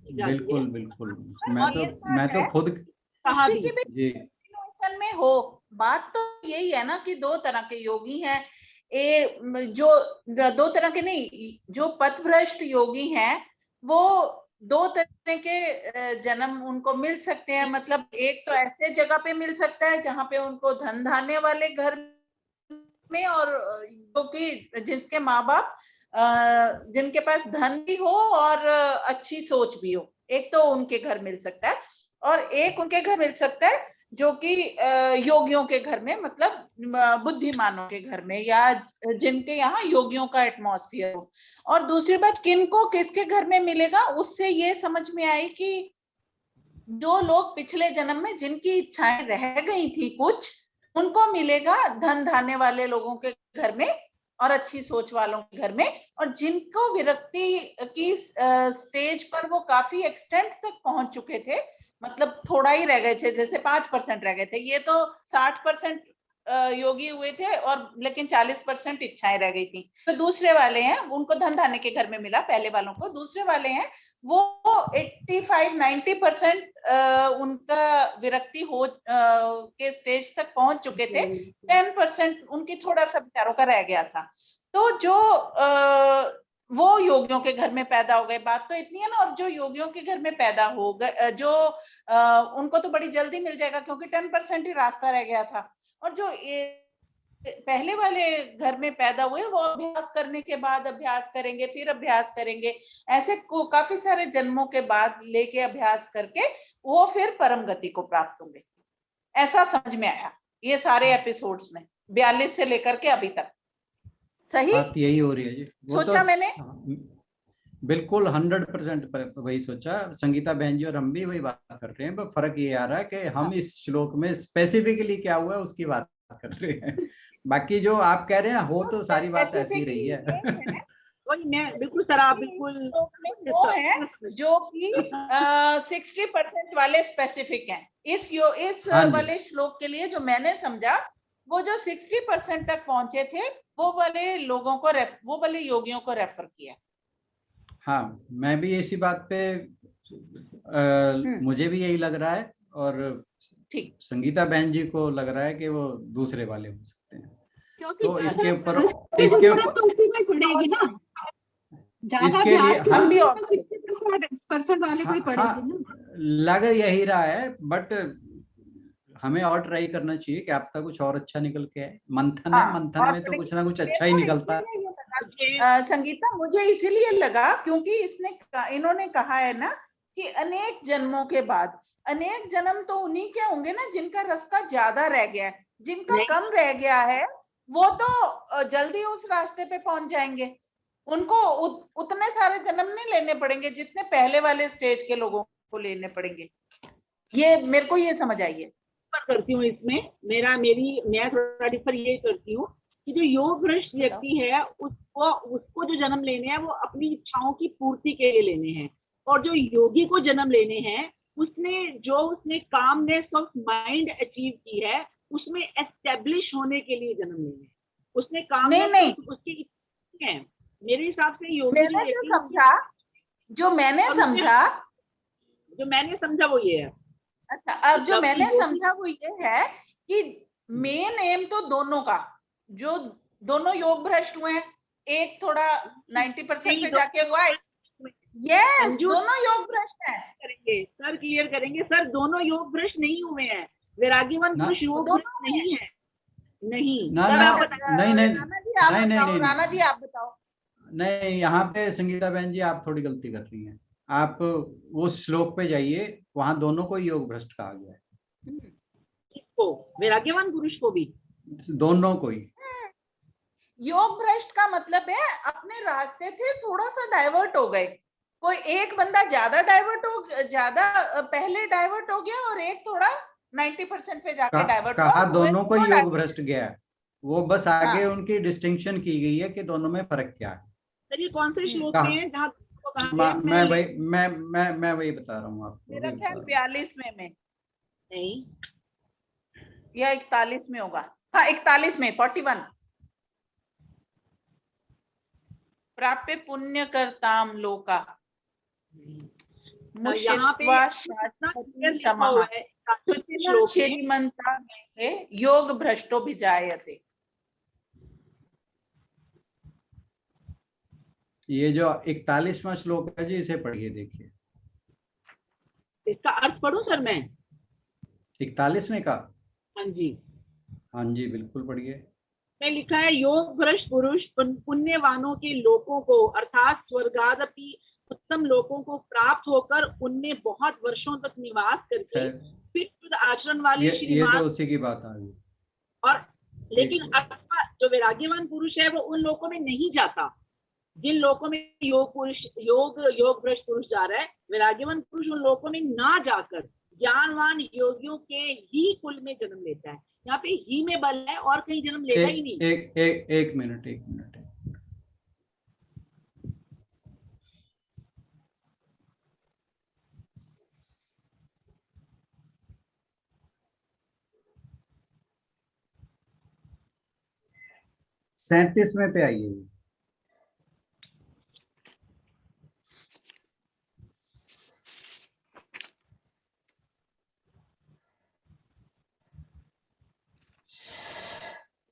बिल्कुल बिल्कुल। मैं तो खुद कहा भी में हो। बात तो यही है ना कि दो तरह के योगी हैं, जो दो तरह के नहीं, जो पथभ्रष्ट योगी हैं वो दो तरह के जन्म उनको मिल सकते हैं। मतलब एक तो ऐसे जगह पे मिल सकता है जहां पे उनको धन धान्य वाले घर में, और क्योंकि जिसके माँ बाप जिनके पास धन भी हो और अच्छी सोच भी हो, एक तो उनके घर मिल सकता है। और एक उनके घर मिल सकता है जो कि योगियों के घर में, मतलब बुद्धिमानों के घर में, या जिनके यहाँ योगियों का एटमॉस्फेयर हो। और दूसरी बात, किनको किसके घर में मिलेगा, उससे ये समझ में आई कि जो लोग पिछले जन्म में जिनकी इच्छाएं रह गई थी कुछ, उनको मिलेगा धन धान्य वाले लोगों के घर में और अच्छी सोच वालों के घर में। और जिनको विरक्ति की स्टेज पर वो काफी एक्सटेंट तक पहुंच चुके थे, मतलब थोड़ा ही रह गए थे, जैसे 5% रह गए थे, ये तो 60% योगी हुए थे, और लेकिन 40% इच्छाएं रह गई थी। तो दूसरे वाले हैं उनको धन धान्य के घर में मिला, पहले वालों को। दूसरे वाले हैं वो 85-90% उनका विरक्ति हो के स्टेज तक पहुंच चुके थे, 10% उनकी थोड़ा सा विचारों का रह गया था। तो जो वो योगियों के घर में पैदा हो गए, बात तो इतनी है ना। और जो योगियों के घर में पैदा हो गए, जो उनको तो बड़ी जल्दी मिल जाएगा क्योंकि 10% ही रास्ता रह गया था। और जो पहले वाले घर में पैदा हुए वो अभ्यास करने के बाद अभ्यास करेंगे, फिर अभ्यास करेंगे, ऐसे काफी सारे जन्मों के बाद लेके अभ्यास करके वो फिर परम गति को प्राप्त होंगे। ऐसा समझ में आया ये सारे एपिसोड्स में, 42 से लेकर के अभी तक। सही बात यही हो रही है जी। सोचा तो, मैंने बिल्कुल 100% वही सोचा। संगीता बहन जी और हम भी वही बात कर रहे हैं, पर फर्क ये आ रहा है कि हम इस श्लोक में स्पेसिफिकली क्या हुआ है उसकी बात कर रहे हैं। बाकी जो आप कह रहे हैं हो तो सारी बात ऐसी रही है। मैं बिल्कुल सर, आप बिल्कुल वो है जो कि 60% वाले स्पेसिफिक हैं इस हाँ वाले श्लोक के लिए। जो मैंने समझा वो जो 60% तक पहुंचे थे वो वाले लोगों को वो वाले योगियों को रेफर किया। हाँ, मैं भी इसी बात पे मुझे भी यही लग रहा है, और ठीक, संगीता बहन जी को लग रहा है कि वो दूसरे वाले हो सकते हैं। क्योंकि तो इसके ऊपर इसके ऊपर तो उसी को ही पड़ेगी ना, ज्यादा इसके लिए अभ्यास हम भी तो 60% वाले को ही हाँ, पड़ेगी ना। लग यही रहा है, बट हमें और ट्राई करना चाहिए कि आपका कुछ और अच्छा निकल के आए। मंथन है, मंथन और में तो कुछ ना कुछ अच्छा ही निकलता है। संगीता मुझे इसीलिए लगा क्योंकि इन्होंने कहा है ना कि अनेक जन्मों के बाद, अनेक जन्म तो उन्हीं के होंगे ना जिनका रास्ता ज्यादा रह गया है, जिनका कम रह गया है वो तो जल्दी उस रास्ते पे पहुंच जाएंगे। उनको उतने सारे जन्म नहीं लेने पड़ेंगे जितने पहले वाले स्टेज के लोगों को लेने पड़ेंगे। ये मेरे को ये समझ आई है। करती हूँ इसमें मैं थोड़ा डिफर ये करती हूँ कि जो योग भ्रष्ट व्यक्ति है उसको जो जन्म लेने हैं वो अपनी इच्छाओं की पूर्ति के लिए लेने हैं, और जो योगी को जन्म लेने हैं उसने कामनेस ऑफ माइंड अचीव की है, उसमें एस्टेब्लिश होने के लिए जन्म लेने हैं। उसने कामनेस नहीं उसकी है मेरे हिसाब से योगी जो मैंने समझा वो ये है। अच्छा, अब जो मैंने समझा वो ये है कि मेन एम तो दोनों का, जो दोनों योग भ्रष्ट हुए हैं, एक थोड़ा 90% पे जाके हुआ है, यस दोनों योग भ्रष्ट हैं। करेंगे सर, क्लियर करेंगे सर, दोनों योग भ्रष्ट नहीं हुए हैं, वैराग्यवान पुरुष योग भ्रष्ट नहीं है। नहीं राणा जी आप बताओ। नहीं, यहाँ पे संगीता बहन जी आप थोड़ी गलती कर रही हैं। आप उस श्लोक पे जाइए, वहां दोनों को योग भ्रष्ट कहा गया है। किसको? वैराग्यवान पुरुष को भी? दोनों को ही। योग भ्रष्ट का मतलब है अपने रास्ते थे थोड़ा सा डाइवर्ट हो गए, कोई एक बंदा ज्यादा पहले डाइवर्ट हो गया और एक थोड़ा 90% पे जाके डाइवर्ट कहा दोनों को योग भ्रष्ट गया है, वो बस आगे उनकी डिस्टिंक्शन की गई है कि दोनों में फर्क क्या है। सर ये कौन से श्लोक हैं जहाँ मैं वही बता रहा हूँ आपको। मेरा ख्याल 42वें में नहीं या 41 में होगा। हाँ 41 में 41। प्राप्य पुण्य करताम लोका यहाँ पे श्रीमंता योग भ्रष्टो भी जायते। ये जो 41वां श्लोक है जी, इसे पढ़िए, देखिए। इसका अर्थ पढ़ूं सर मैं? 41वें का? हाँ जी, हाँ जी, बिल्कुल पढ़िए। में लिखा है योग भ्रष्ट पुरुष पुण्यवानों के लोकों को अर्थात स्वर्गादपि उत्तम लोकों को प्राप्त होकर उनमें बहुत वर्षों तक निवास करके फिर शुद्ध आचरण वाले ये तो उसी की बात आ गई। और लेकिन अथवा जो वैराग्यवान पुरुष है वो उन लोकों में नहीं जाता जिन लोकों में योग भ्रष्ट पुरुष जा रहा है। वैराग्यवान पुरुष उन लोकों में ना जाकर ज्ञानवान योगियों के ही कुल में जन्म लेता है। यहाँ पे ही में बल है और कहीं जन्म लेता ही नहीं। एक मिनट। सैंतीसवें पे आइए।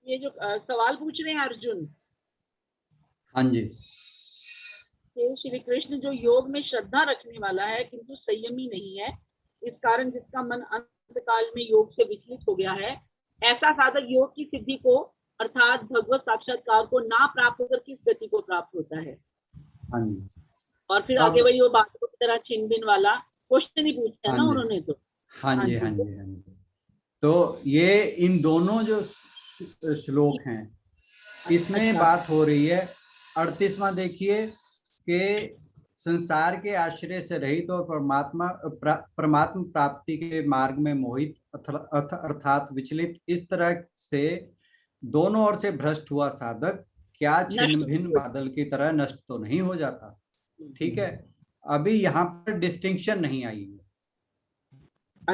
ये जो सवाल पूछ रहे हैं अर्जुन, हाँ जी, श्री कृष्ण जो योग में श्रद्धा रखने वाला है किंतु संयमी नहीं है, इस कारण जिसका मन अंत काल में योग से विचलित हो गया है, ऐसा साधक योग की सिद्धि को अर्थात भगवत साक्षात्कार को ना प्राप्त होकर किस गति को प्राप्त होता है। हाँ जी। और फिर आगे वही वो बातों की तरह छिन भिन वाला क्वेश्चन ही पूछा है ना उन्होंने तो। हाँ जी। तो ये इन दोनों जो श्लोक हैं इसमें बात हो रही है। 38वां देखिए कि संसार के आश्रय से रहित और परमात्मा प्राप्ति के मार्ग में मोहित अर्थात विचलित, इस तरह से दोनों ओर से भ्रष्ट हुआ साधक क्या छिन्न भिन्न बादल की तरह नष्ट तो नहीं हो जाता। ठीक है, अभी यहाँ पर डिस्टिंक्शन नहीं आई है।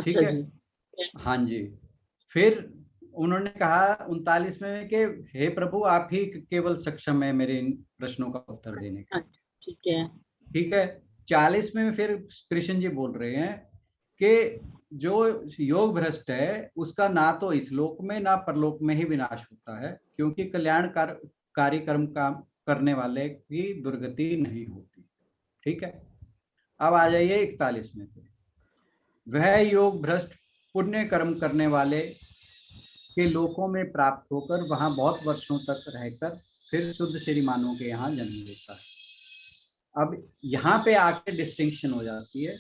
ठीक है, हाँ जी। फिर उन्होंने कहा 39वें में कि हे प्रभु, आप ही केवल सक्षम है मेरे इन प्रश्नों का उत्तर देने का। ठीक है। ठीक है। 40वें में फिर कृष्ण जी बोल रहे हैं कि जो योग भ्रष्ट है उसका ना तो इस लोक में ना परलोक में ही विनाश होता है, क्योंकि कल्याणकारी कर्म काम करने वाले की दुर्गति नहीं होती। ठीक है। अब आ जाइए 41वें पे। वह योग भ्रष्ट पुण्य कर्म करने वाले के लोकों में प्राप्त होकर वहां बहुत वर्षों तक रहकर फिर शुद्ध श्रीमानों के यहाँ जन्म लेता है। अब यहाँ पे आके डिस्टिंक्शन हो जाती है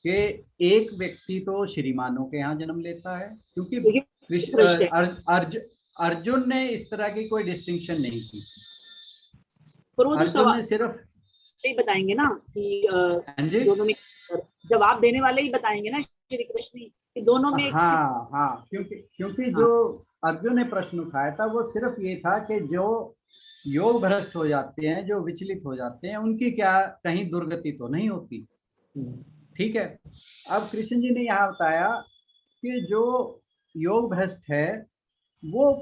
कि एक व्यक्ति तो श्रीमानों के यहाँ जन्म लेता है, क्योंकि अर्जुन ने इस तरह की कोई डिस्टिंक्शन नहीं की। अर्जुन ने सिर्फ ही बताएंगे ना कि दोनों में जवाब देने वाले ही बताएंगे ना श्री कृष्ण कि दोनों में। हाँ, क्योंकि जो अर्जुन ने प्रश्न उठाया था वो सिर्फ ये था कि जो योग भ्रष्ट हो जाते हैं, जो विचलित हो जाते हैं, उनकी क्या कहीं दुर्गति तो नहीं होती। ठीक है। अब कृष्ण जी ने यहाँ बताया कि जो योग भ्रष्ट है वो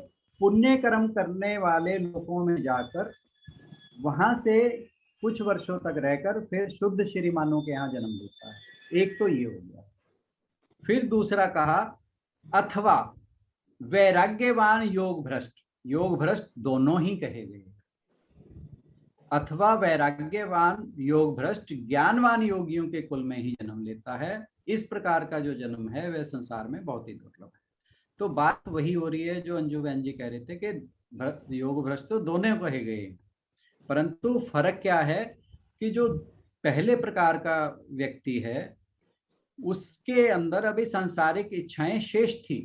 पुण्य कर्म करने वाले लोगों में जाकर वहां से कुछ वर्षों तक रहकर फिर शुद्ध श्रीमानों के यहाँ जन्म लेता है। एक तो ये हो गया। फिर दूसरा कहा अथवा वैराग्यवान योग भ्रष्ट दोनों ही कहे गए। अथवा वैराग्यवान योग भ्रष्ट ज्ञानवान योगियों के कुल में ही जन्म लेता है। इस प्रकार का जो जन्म है वह संसार में बहुत ही दुर्लभ है। तो बात वही हो रही है जो अंजू बहन जी कह रहे थे कि योग भ्रष्ट तो दोनों कहे गए, परंतु फर्क क्या है कि जो पहले प्रकार का व्यक्ति है उसके अंदर अभी सांसारिक इच्छाएं शेष थी।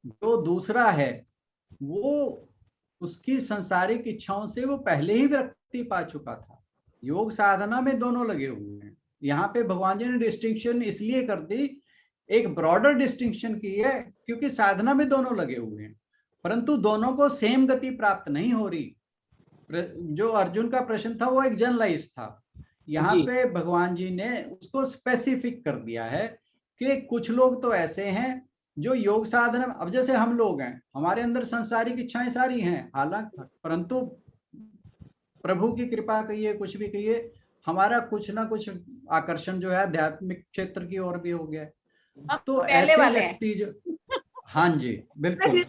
जो दूसरा है वो उसकी सांसारिक इच्छाओं से वो पहले ही विरक्ति पा चुका था। योग साधना में दोनों लगे हुए हैं। यहाँ पे भगवान जी ने डिस्टिंक्शन इसलिए कर दी, एक ब्रॉडर डिस्टिंक्शन की है, क्योंकि साधना में दोनों लगे हुए हैं, परंतु दोनों को सेम गति प्राप्त नहीं हो रही। जो अर्जुन का प्रश्न था वो एक जनरलाइज था। यहाँ पे भगवान जी ने उसको स्पेसिफिक कर दिया है कि कुछ लोग तो ऐसे हैं जो योग साधना, अब जैसे हम लोग हैं, हमारे अंदर सांसारिक इच्छाएं सारी हैं, हालांकि परंतु प्रभु की कृपा कहिए कुछ भी कहिए, हमारा कुछ ना कुछ आकर्षण जो है आध्यात्मिक क्षेत्र की ओर भी हो गया। तो ऐसे व्यक्ति जो हाँ जी बिल्कुल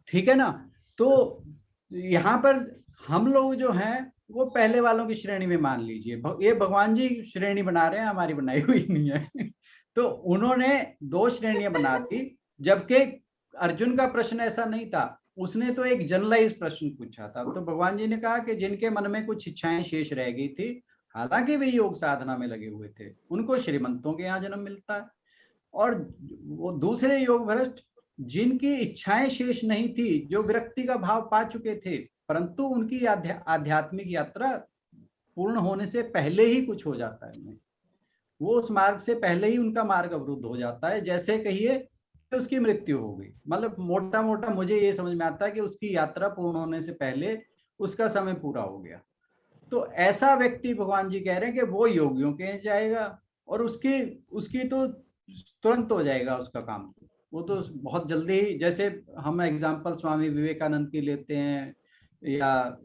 ठीक है ना। तो यहाँ पर हम लोग जो हैं वो पहले वालों की श्रेणी में मान लीजिए। ये भगवान जी श्रेणी बना रहे हैं, हमारी बनाई हुई नहीं है। तो उन्होंने दो श्रेणियां बना दी, जबकि अर्जुन का प्रश्न ऐसा नहीं था। उसने तो एक जनरलाइज प्रश्न पूछा था। तो भगवान जी ने कहा कि जिनके मन में कुछ इच्छाएं शेष रह गई थी, हालांकि वे योग साधना में लगे हुए थे, उनको श्रीमंतों के यहाँ जन्म मिलता है। और वो दूसरे योग भ्रष्ट जिनकी इच्छाएं शेष नहीं थी, जो विरक्ति का भाव पा चुके थे, परंतु उनकी आध्यात्मिक यात्रा पूर्ण होने से पहले ही कुछ हो जाता है, वो उस मार्ग से पहले ही उनका मार्ग अवरुद्ध हो जाता है। जैसे कहिए कि उसकी मृत्यु हो गई, मतलब मोटा मोटा मुझे ये समझ में आता है कि उसकी यात्रा पूर्ण होने से पहले उसका समय पूरा हो गया। तो ऐसा व्यक्ति भगवान जी कह रहे हैं कि वो योगियों के जाएगा और उसकी तो तुरंत हो जाएगा उसका काम। वो तो बहुत जल्दी ही, जैसे हम एग्जाम्पल स्वामी विवेकानंद की लेते हैं या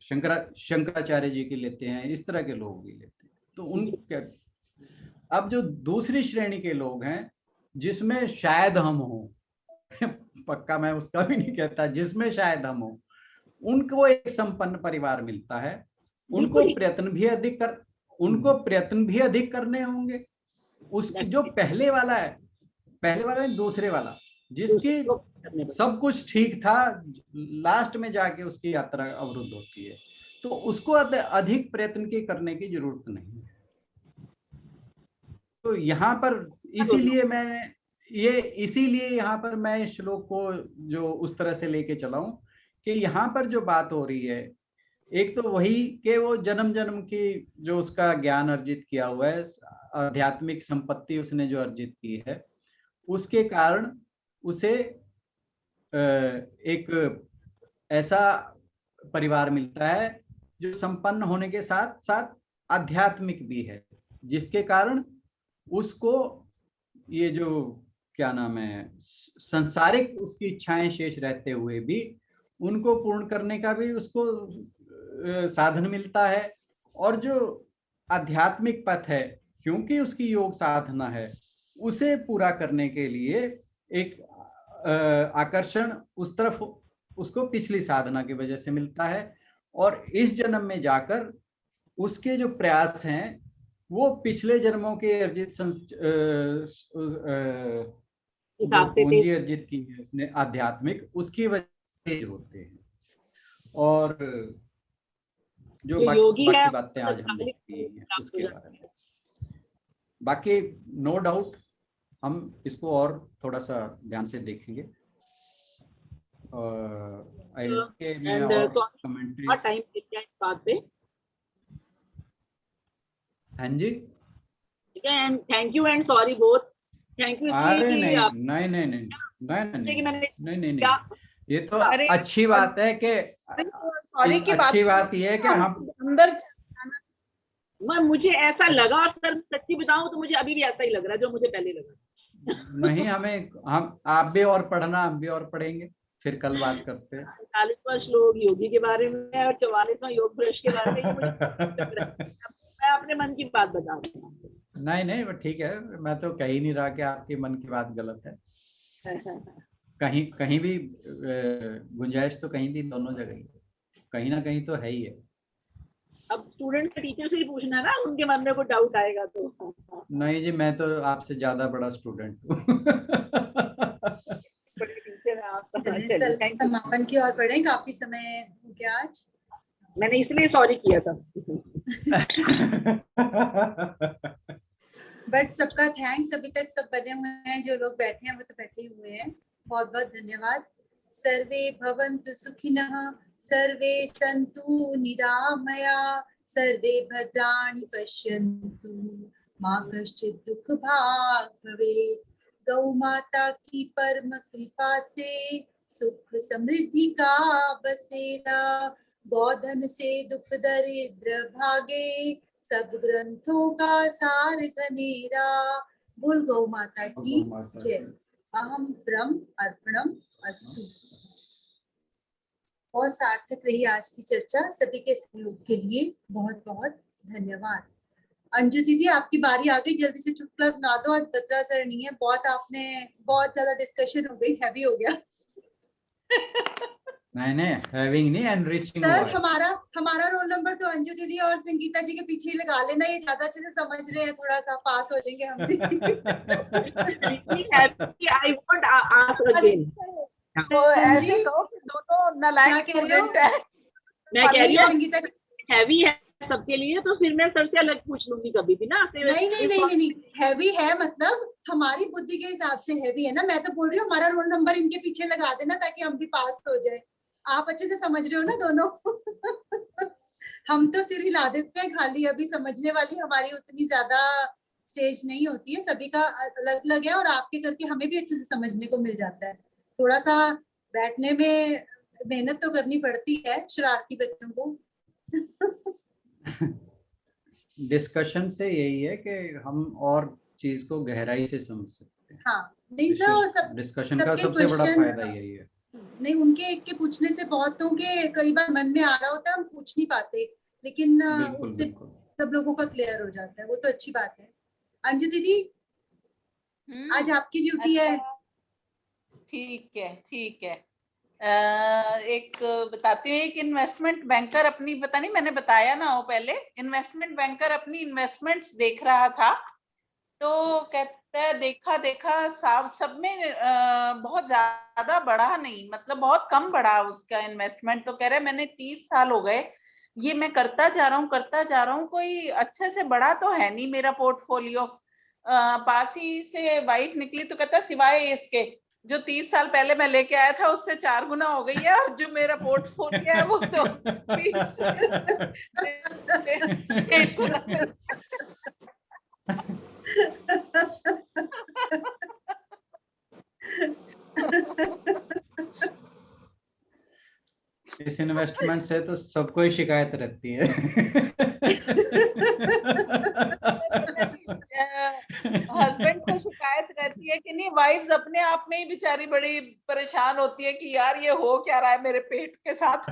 शंकराचार्य जी की लेते हैं, इस तरह के लोग भी लेते हैं। तो उनके अब जो दूसरी श्रेणी के लोग हैं जिसमें शायद हम हो पक्का मैं उसका भी नहीं कहता, जिसमें शायद हम हो, उनको एक संपन्न परिवार मिलता है। उनको प्रयत्न भी अधिक करने होंगे। उसकी जो पहले वाला है दूसरे वाला, जिसकी सब कुछ ठीक था, लास्ट में जाके उसकी यात्रा अवरुद्ध होती है, तो उसको अधिक प्रयत्न की करने की जरूरत नहीं है। तो यहाँ पर इसीलिए यहाँ पर मैं इस श्लोक को जो उस तरह से लेके चला हूं कि यहाँ पर जो बात हो रही है, एक तो वही कि वो जन्म जन्म की जो उसका ज्ञान अर्जित किया हुआ है, आध्यात्मिक संपत्ति उसने जो अर्जित की है, उसके कारण उसे एक ऐसा परिवार मिलता है जो संपन्न होने के साथ साथ आध्यात्मिक भी है, जिसके कारण उसको ये जो क्या नाम है, संसारिक उसकी इच्छाएं शेष रहते हुए भी उनको पूर्ण करने का भी उसको साधन मिलता है। और जो आध्यात्मिक पथ है, क्योंकि उसकी योग साधना है, उसे पूरा करने के लिए एक आकर्षण उस तरफ उसको पिछली साधना की वजह से मिलता है। और इस जन्म में जाकर उसके जो प्रयास हैं वो पिछले जन्मों के अर्जित पूंजी अर्जित की है उसने आध्यात्मिक, उसकी वजह से होते हैं। और जो योगी बाकी है बातें आज हमने की हैं उसके बारे में, बाकी नो डाउट हम इसको और थोड़ा सा ध्यान से देखेंगे। में और कमेंट्री टाइम देते हैं इस बात पे। हाँ जी, ठीक है, and thank you and sorry both. Thank you. अरे नहीं, ये तो अच्छी बात है कि सॉरी की बात, अच्छी बात ये है कि हम अंदर मुझे ऐसा लगा, अगर सच्ची बताऊं तो मुझे अभी भी ऐसा ही लग रहा है जो मुझे पहले लगा। नहीं, हम आप भी और पढ़ना, हम भी और पढ़ेंगे, फिर कल बात करते हैं। 45वां श्लोक योगी के बारे में और 44वां योग भ्रष्ट के बारे में। मैं अपने मन की बात बता रही हूँ। नहीं ठीक है, मैं तो कह ही नहीं रहा कि आपके मन की बात गलत है। कहीं भी गुंजाइश तो कहीं भी, दोनों जगह ही कहीं ना कहीं तो है ही है। अब स्टूडेंट से टीचर से ही पूछना ना, उनके मन में कोई डाउट आएगा तो। नहीं जी, मैं तो आपसे ज्यादा बड़ा स्टूडेंट हूँ। समापन की ओर बढ़े, काफी समय हो गया आज। मैंने इसलिए सॉरी किया था। बट सबका थैंक्स, अभी तक सब बने हुए हैं, जो लोग बैठे हैं वो तो बैठे हुए हैं, बहुत बहुत धन्यवाद। सर्वे भवन्तु सुखिनः, सर्वे सन्तु निरामया, सर्वे भद्राणि पश्यन्तु, मा कश्चित् दुःख भाग् भवेत्। गौ माता की परम कृपा से सुख समृद्धि का बसेरा, गौधन से दुख दरिद्र भागे, सब ग्रंथों का सार घनेरा। बोल गौ माता की जय। अहम ब्रह्म अर्पणम अस्तु। बहुत सार्थक रही आज की चर्चा। सभी के सहयोग के लिए बहुत बहुत धन्यवाद। अंजू दीदी, आपकी बारी आ गई, जल्दी से चुटकुला सुना दो। आज बत्रा सर नहीं है, बहुत ज्यादा डिस्कशन हो गई, हैवी हो गया। नहीं, हैविंग नहीं, एनरिचिंग। सर हमारा रोल नंबर तो अंजू दीदी और संगीता जी के पीछे ही लगा लेना, ये ज्यादा अच्छे से समझ रहे हैं, थोड़ा सा पास हो जाएंगे हम भी। I won't ask again. तो ऐसे कहो कि दोनों नालायक स्टूडेंट है। मैं कह रही हूँ संगीता जी हैवी है सबके लिए, तो फिर मैं सर से अलग पूछ लूंगी कभी भी ना। नहीं, हैवी है मतलब हमारी बुद्धि के हिसाब से हैवी है ना। मैं तो बोल रही हूँ हमारा रोल नंबर इनके पीछे लगा देना ताकि हम भी पास हो जाए। आप अच्छे से समझ रहे हो ना दोनों। हम तो सिर हिला देते हैं खाली, अभी समझने वाली हमारी उतनी ज्यादा स्टेज नहीं होती है, सभी का अलग अलग है, और आपके करके हमें भी अच्छे से समझने को मिल जाता है। थोड़ा सा बैठने में मेहनत तो करनी पड़ती है शरारती बच्चों को। डिस्कशन से यही है कि हम और चीज को गहराई से समझ सकते हैं। हाँ, नहीं सर, सब डिस्कशन का सबसे बड़ा फायदा यही है। नहीं, उनके एक के पूछने से बहुतों के कई बार मन में आ रहा होता है, हम पूछ नहीं पाते, लेकिन उससे सब लोगों का क्लियर हो जाता है, वो तो अच्छी बात है। अंजू दीदी, आज आपकी ड्यूटी है। ठीक है। एक बताती हूँ, एक इन्वेस्टमेंट बैंकर अपनी, पता नहीं मैंने बताया ना वो पहले, इन्वेस्टमेंट बैंकर अपनी इन्वेस्टमेंट्स देख रहा था, तो कहता है देखा सब में बहुत ज्यादा बढ़ा नहीं, मतलब बहुत कम बढ़ा उसका इन्वेस्टमेंट। तो कह रहे मैंने 30 साल हो गए ये मैं करता जा रहा हूँ, कोई अच्छे से बढ़ा तो है नहीं मेरा पोर्टफोलियो। पास ही से वाइफ निकली तो कहता सिवाय इसके जो 30 साल पहले मैं लेके आया था उससे 4 गुना हो गई है, और जो मेरा पोर्टफोलियो है वो तो 1 गुना। इस इन्वेस्टमेंट से तो सबको ही शिकायत रहती है। हस्बैंड को शिकायत रहती ये कि नहीं, वाइफ्स अपने आप में ही बेचारी बड़ी परेशान होती है कि यार ये हो क्या रहा है मेरे पेट के साथ।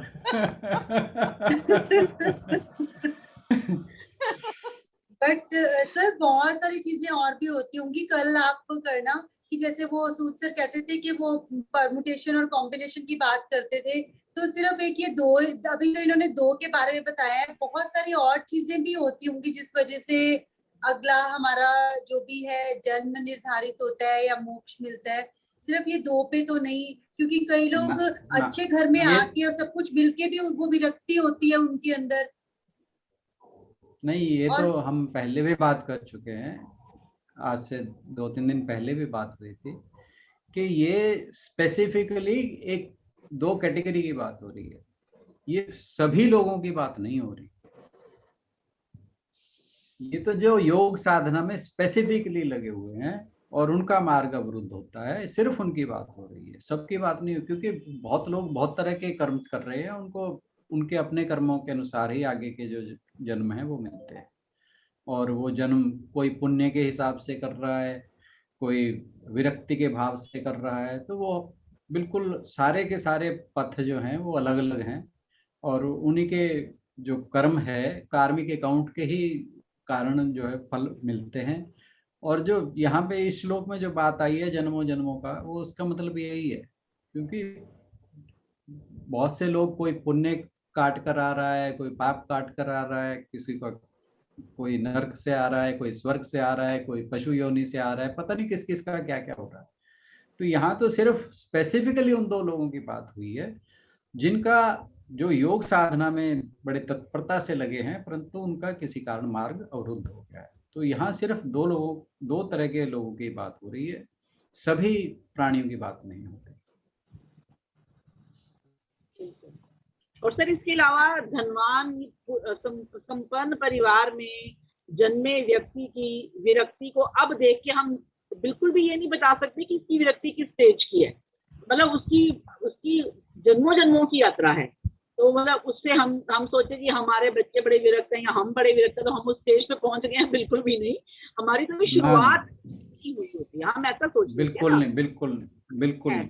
बट सर बहुत सारी चीजें और भी होती होंगी। कल आप करना कि जैसे वो सूद सर कहते थे कि वो परमुटेशन और कॉम्बिनेशन की बात करते थे, तो सिर्फ एक ये दो, अभी तो इन्होंने दो के बारे में बताया है, बहुत सारी और चीजें भी होती होंगी जिस वजह से अगला हमारा जो भी है जन्म निर्धारित होता है या मोक्ष मिलता है। सिर्फ ये दो पे तो नहीं, क्योंकि कई लोग अच्छे घर में आके और सब कुछ मिलके भी वो विरक्ति होती है उनके अंदर। नहीं, ये और तो हम पहले भी बात कर चुके हैं, आज से 2-3 दिन पहले भी बात हुई थी कि ये स्पेसिफिकली एक 2 कैटेगरी की बात हो रही है, ये सभी लोगों की बात नहीं हो रही। ये तो जो योग साधना में स्पेसिफिकली लगे हुए हैं और उनका मार्ग अवरुद्ध होता है, सिर्फ उनकी बात हो रही है, सबकी बात नहीं, क्योंकि बहुत लोग बहुत तरह के कर्म कर रहे हैं, उनको उनके अपने कर्मों के अनुसार ही आगे के जो जन्म है वो मिलते हैं। और वो जन्म कोई पुण्य के हिसाब से कर रहा है, कोई विरक्ति के भाव से कर रहा है, तो वो बिल्कुल सारे के सारे पथ जो हैं वो अलग अलग हैं और उन्हीं के जो कर्म है, कार्मिक अकाउंट के ही कारण जो है फल मिलते हैं। और जो यहाँ पे इस श्लोक में जो बात आई है जन्मों जन्मों का, वो उसका मतलब यही है, क्योंकि बहुत से लोग कोई पुण्य काट कर आ रहा है, कोई पाप काट कर आ रहा है, किसी का कोई नरक से आ रहा है, कोई स्वर्ग से आ रहा है, कोई पशु योनि से आ रहा है, पता नहीं किस किस का क्या क्या हो रहा है। तो यहाँ तो सिर्फ स्पेसिफिकली उन 2 लोगों की बात हुई है जिनका जो योग साधना में बड़े तत्परता से लगे हैं, परंतु उनका किसी कारण मार्ग अवरुद्ध हो गया है। तो यहाँ सिर्फ 2 तरह के लोगों की बात हो रही है, सभी प्राणियों की बात नहीं होती। और सर इसके अलावा धनवान संपन्न परिवार में जन्मे व्यक्ति की विरक्ति को अब देख के हम बिल्कुल भी ये नहीं बता सकते कि इसकी विरक्ति किस स्टेज की है, मतलब उसकी जन्मों जन्मों की यात्रा है। तो मतलब उससे हम सोचे कि हमारे बच्चे बड़े विरक्त हैं या हम बड़े विरक्त हैं तो हम उस स्टेज पे पहुंच गए हैं, बिल्कुल भी नहीं। हमारी तो शुरुआत ही हुई होती है, हम ऐसा सोचते हैं। बिल्कुल नहीं, बिल्कुल बिल्कुल नहीं।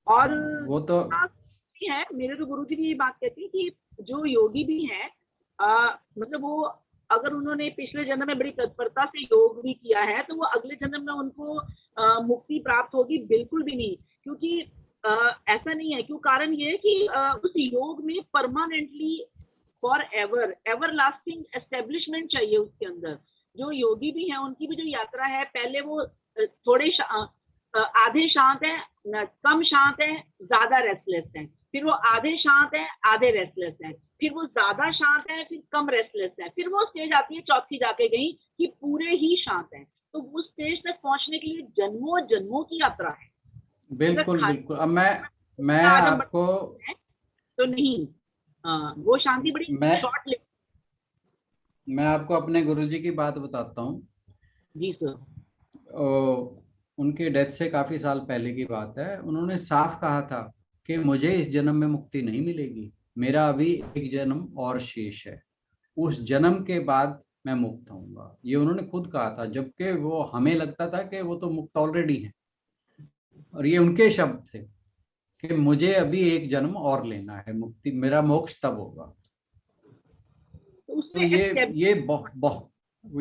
और वो तो है, मेरे तो गुरुजी भी ये बात कहती है कि जो योगी भी हैं, मतलब वो अगर उन्होंने पिछले जन्म में बड़ी तत्परता से योग भी किया है तो वो अगले जन्म में उनको मुक्ति प्राप्त होगी, बिल्कुल भी नहीं। क्योंकि ऐसा नहीं है, क्यों, कारण ये है कि उस योग में permanently for ever lasting establishment चाहिए उसके अंदर। जो योगी भी हैं उनकी भी जो यात्रा है, पहले वो थोड़े आधे शांत हैं, कम शांत हैं, ज्यादा रेस्टलेस हैं, फिर वो आधे शांत हैं, आधे रेस्टलेस हैं, फिर वो ज्यादा शांत हैं, फिर कम रेस्टलेस हैं, फिर वो स्टेज आती है चौथी जाके गई कि पूरे ही शांत हैं। तो उस स्टेज तक पहुंचने के लिए जन्मों जन्मों की यात्रा है। बिल्कुल बिल्कुल। अब मैं आपको तो नहीं, वो शांति बड़ी शॉर्ट लिव। मैं आपको अपने गुरुजी की बात बताता हूँ। जी सर। उनकी डेथ से काफी साल पहले की बात है। उन्होंने साफ कहा था कि मुझे इस जन्म में मुक्ति नहीं मिलेगी, मेरा अभी एक जन्म और शेष है, उस जन्म के बाद मैं मुक्त होऊंगा। ये उन्होंने खुद कहा था, जबकि वो हमें लगता था कि वो तो मुक्त ऑलरेडी है। और ये उनके शब्द थे कि मुझे अभी एक जन्म और लेना है, मुक्ति, मेरा मोक्ष तब होगा। तो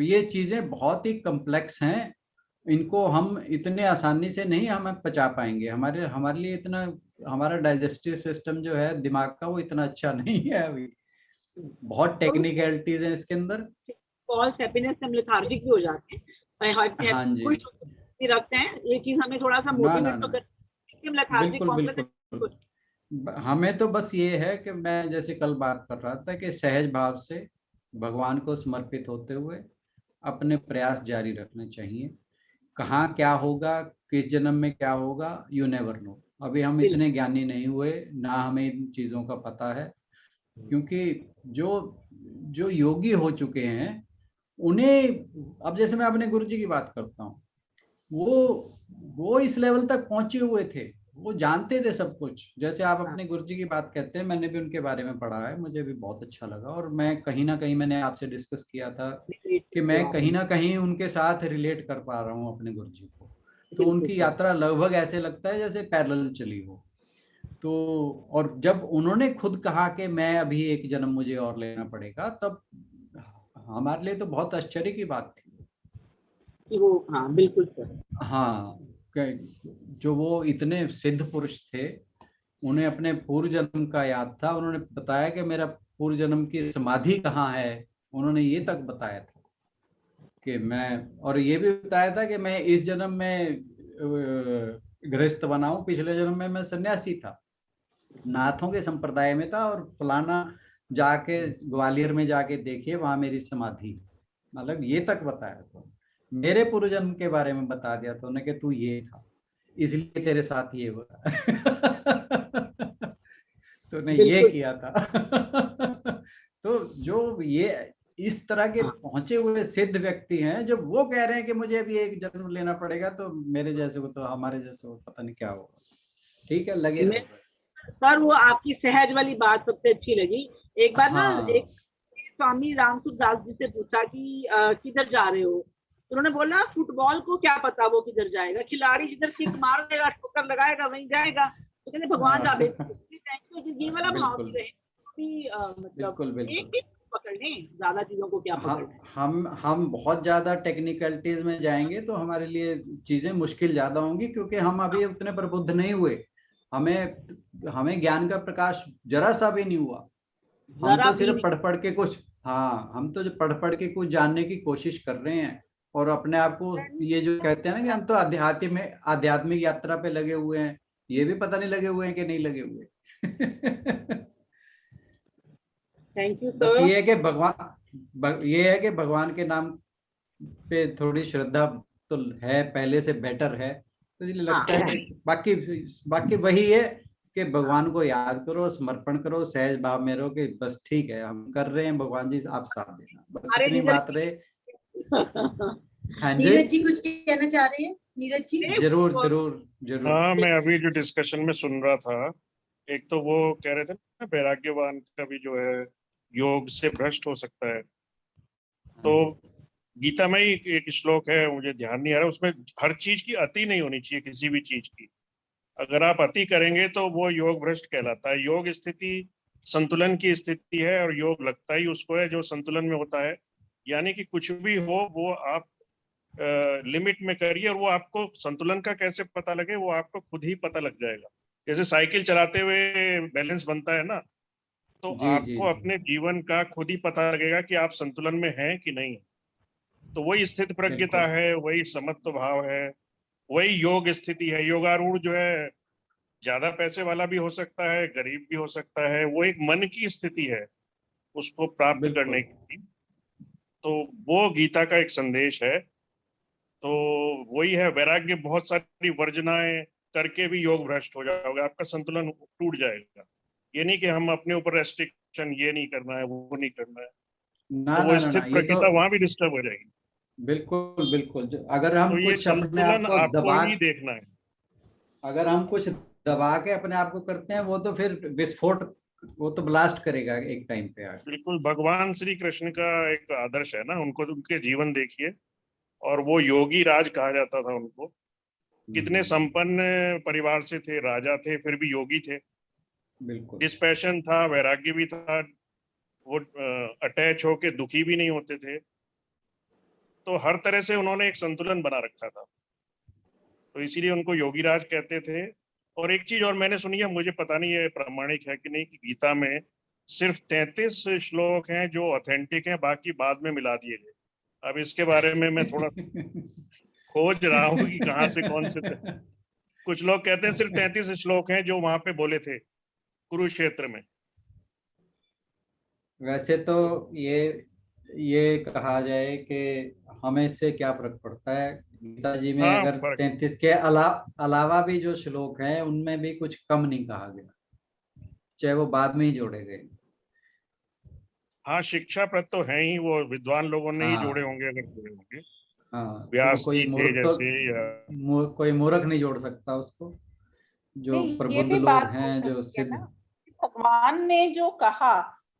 ये चीजें बहुत ही कम्प्लेक्स हैं, इनको हम इतने आसानी से नहीं हमें पचा पाएंगे। हमारे लिए इतना, हमारा डाइजेस्टिव सिस्टम जो है दिमाग का, वो इतना अच्छा नहीं है अभी, बहुत टेक्निकलिटीज हैं इसके अंदर। फॉल्स हैप्पीनेस से हम लेथार्जिक भी हो जाते हैं। हाँ जी, खुश रखते हैं, ये चीज हमें थोड़ा सा मोटिवेट तो करती है। बिल्कुल बिल्कुल। हमें तो बस ये है कि मैं जैसे कल बात कर रहा था कि सहज भाव से भगवान को समर्पित होते हुए अपने प्रयास जारी रखने चाहिए। कहाँ क्या होगा, किस जन्म में क्या होगा, यू नेवर नो। अभी हम इतने ज्ञानी नहीं हुए, ना हमें इन चीजों का पता है, क्योंकि जो योगी हो चुके हैं उन्हें, अब जैसे मैं अपने गुरुजी की बात करता हूँ, वो इस लेवल तक पहुंचे हुए थे, वो जानते थे सब कुछ। जैसे आप अपने गुरुजी की बात कहते हैं, मैंने भी उनके बारे में पढ़ा है, मुझे भी बहुत अच्छा लगा। और मैं कहीं ना कहीं, मैंने आपसे डिस्कस किया था कि मैं कहीं ना कहीं उनके साथ रिलेट कर पा रहा हूँ अपने गुरुजी को। तो उनकी यात्रा लगभग ऐसे लगता है जैसे पैरेलल चली हो। तो और जब उन्होंने खुद कहा कि मैं अभी एक जन्म मुझे और लेना पड़ेगा, तब हमारे लिए तो बहुत आश्चर्य की बात थी कि वो, हाँ बिल्कुल सर। हाँ, जो वो इतने सिद्ध पुरुष थे, उन्हें अपने पूर्व जन्म का याद था। उन्होंने बताया कि मेरा पूर्व जन्म की समाधि कहाँ है, उन्होंने ये तक बताया था कि मैं, और ये भी बताया था कि मैं इस जन्म में गृहस्थ बना हूं, पिछले जन्म में मैं सन्यासी था, नाथों के संप्रदाय में था, और फलाना जाके ग्वालियर में जाके देखिए वहां मेरी समाधि, मतलब ये तक बताया था। मेरे पूर्व जन्म के बारे में बता दिया था उन्हें कि तू ये था, इसलिए तेरे साथ ये हुआ। तूने ये बिल्कुल। किया था। तो जो ये इस तरह के हाँ। पहुंचे हुए सिद्ध व्यक्ति हैं, जब वो कह रहे हैं कि मुझे अभी एक जन्म लेना पड़ेगा, तो मेरे जैसे को, तो हमारे जैसे को पता नहीं क्या होगा। ठीक है, लगे रहो बस। सर वो आपकी सहज वाली बात सबसे अच्छी लगी। एक बार ना हाँ एक स्वामी रामसुख दास जी से पूछा कि किधर जा रहे हो, तो उन्होंने बोला फुटबॉल को क्या पता वो किधर जाएगा, खिलाड़ी जिधर किक मार देगा, ठोकर लगाएगा वहीं जाएगा। तो कहते भगवान जा ये वाला भाव बिल्कुल भी रहे कि मतलब बिल्कुल एक बिल्कुल। ही पकड़ लें, ज्यादा चीजों को क्या पकड़ना है। हम बहुत ज्यादा टेक्निकलिटीज में जाएंगे तो हमारे लिए चीजें मुश्किल ज्यादा होंगी, क्योंकि हम अभी उतने प्रबुद्ध नहीं हुए। हमें हमें ज्ञान का प्रकाश जरा सा भी नहीं हुआ। हम जरा तो भी सिर्फ नहीं। पढ़ पढ़ के कुछ, हाँ, हम तो जो पढ़ पढ़ के कुछ जानने की कोशिश कर रहे हैं, और अपने आप को ये जो कहते हैं ना कि हम तो आध्यात्मिक यात्रा पे लगे हुए हैं, ये भी पता नहीं लगे हुए हैं कि नहीं लगे हुए। थैंक यू बस सर। ये है कि ये है कि भगवान के नाम पे थोड़ी श्रद्धा तो है, पहले से बेटर है, तो इसलिए हाँ लगता है कि बाकी बाकी वही है कि भगवान को याद करो, समर्पण करो, सहज भाव में रहो कि बस ठीक है, हम कर रहे हैं, भगवान जी आप साथ देना, बस अरे इतनी जिधर बात रहे। हाँ जी, नीरज जी कुछ कहना चाह रहे हैं? नीरज जी जरूर जरूर जरूर। हाँ, मैं अभी जो डिस्कशन में सुन रहा था, एक तो वो कह रहे थे ना वैराग्यवान का भी जो है योग से भ्रष्ट हो सकता है। तो गीता में ही एक श्लोक है, मुझे ध्यान नहीं आ रहा, उसमें हर चीज की अति नहीं होनी चाहिए, किसी भी चीज की। अगर आप अति करेंगे तो वो योग भ्रष्ट कहलाता है। योग स्थिति संतुलन की स्थिति है, और योग लगता ही उसको है जो संतुलन में होता है। यानी कि कुछ भी हो वो आप लिमिट में करिए, और वो आपको संतुलन का कैसे पता लगे, वो आपको खुद ही पता लग जाएगा। जैसे साइकिल चलाते हुए बैलेंस बनता है ना, तो जी जी आपको जी, अपने जीवन का खुद ही पता लगेगा कि आप संतुलन में हैं कि नहीं। तो वही स्थित प्रज्ञता बिल्कुल है, वही समत्व भाव है, वही योग स्थिति है। योगारूढ़ जो है ज्यादा पैसे वाला भी हो सकता है, गरीब भी हो सकता है, वो एक मन की स्थिति है उसको प्राप्त करने बिल्कुल की। तो वो गीता का एक संदेश है। तो वही है, वैराग्य बहुत सारी वर्जनाएं करके भी योग भ्रष्ट हो जाओगे, आपका संतुलन टूट जाएगा। ये नहीं कि हम अपने ऊपर रेस्ट्रिक्शन, ये नहीं करना है वो नहीं करना है, ना तो वो ना ना ना, स्थित ये तो प्रज्ञता वहां भी डिस्टर्ब हो जाएगी। बिल्कुल बिल्कुल। अगर हम तो ये कुछ अपने आप संतुलन को आपको दबा, ही देखना है। अगर हम कुछ दबा के अपने आप को करते हैं, वो तो फिर विस्फोट, वो तो ब्लास्ट करेगा एक टाइम पे आके। बिल्कुल, भगवान श्री कृष्ण का एक आदर्श है ना, उनको उनके जीवन देखिए, और वो योगी राज कहा जाता था उनको। कितने संपन्न परिवार से थे, राजा थे, फिर भी योगी थे। बिल्कुल डिस्पैशन था, वैराग्य भी था, वो अटैच होके दुखी भी नहीं होते थे। तो हर तरह से उन्होंने एक संतुलन बना रखा था, तो इसीलिए उनको योगी राज कहते थे। और एक चीज और मैंने सुनी है, मुझे पता नहीं है प्रामाणिक है कि नहीं, कि गीता में सिर्फ 33 श्लोक हैं जो ऑथेंटिक हैं, बाकी बाद में मिला दिए गए। अब इसके बारे में मैं थोड़ा खोज रहा हूँ कि कहाँ से कौन से कुछ लोग कहते हैं सिर्फ 33 श्लोक हैं जो वहां पे बोले थे कुरुक्षेत्र में। वैसे तो ये कहा जाए कि हमें इससे क्या फर्क पड़ता है, गीता जी में हाँ, अगर फर्क। 33 के अलावा भी जो श्लोक हैं, उनमें भी कुछ कम नहीं कहा गया, चाहे वो बाद में ही जोड़े गए। हाँ, शिक्षा प्रद तो है ही, वो विद्वान लोगों ने ही जोड़े हाँ होंगे, अगर जोड़े होंगे। हाँ, तो व्यास कोई जी थे मूर्ख तो, जैसे, या कोई मूर्ख नहीं जोड़ सकता उसको, जो नहीं, ये प्रबुद्ध भी लोग बात हो हैं, जो सकती है सिद्ध। ना, भगवान ने जो कहा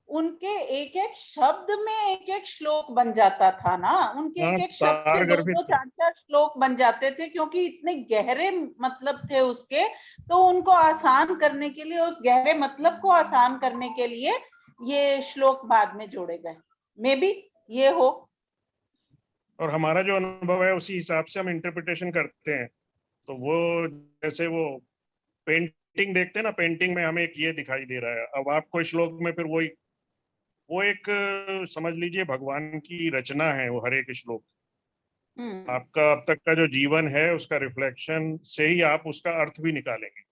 उनके एक एक शब्द में एक एक श्लोक बन जाता था ना, उनके एक एक शब्द से दो दो चार चार श्लोक बन जाते थे, क्योंकि इतने गहरे मतलब थे उसके। तो उनको आसान करने के लिए, उस गहरे मतलब को आसान करने के लिए ये श्लोक बाद में जोड़े गए, मे बी ये हो। और हमारा जो अनुभव है उसी हिसाब से हम इंटरप्रिटेशन करते हैं। तो वो जैसे वो पेंटिंग देखते हैं ना, पेंटिंग में हमें एक ये दिखाई दे रहा है, अब आपको श्लोक में फिर वो एक समझ लीजिए भगवान की रचना है वो हर एक श्लोक। आपका अब तक का जो जीवन है उसका रिफ्लेक्शन से ही आप उसका अर्थ भी निकालेंगे।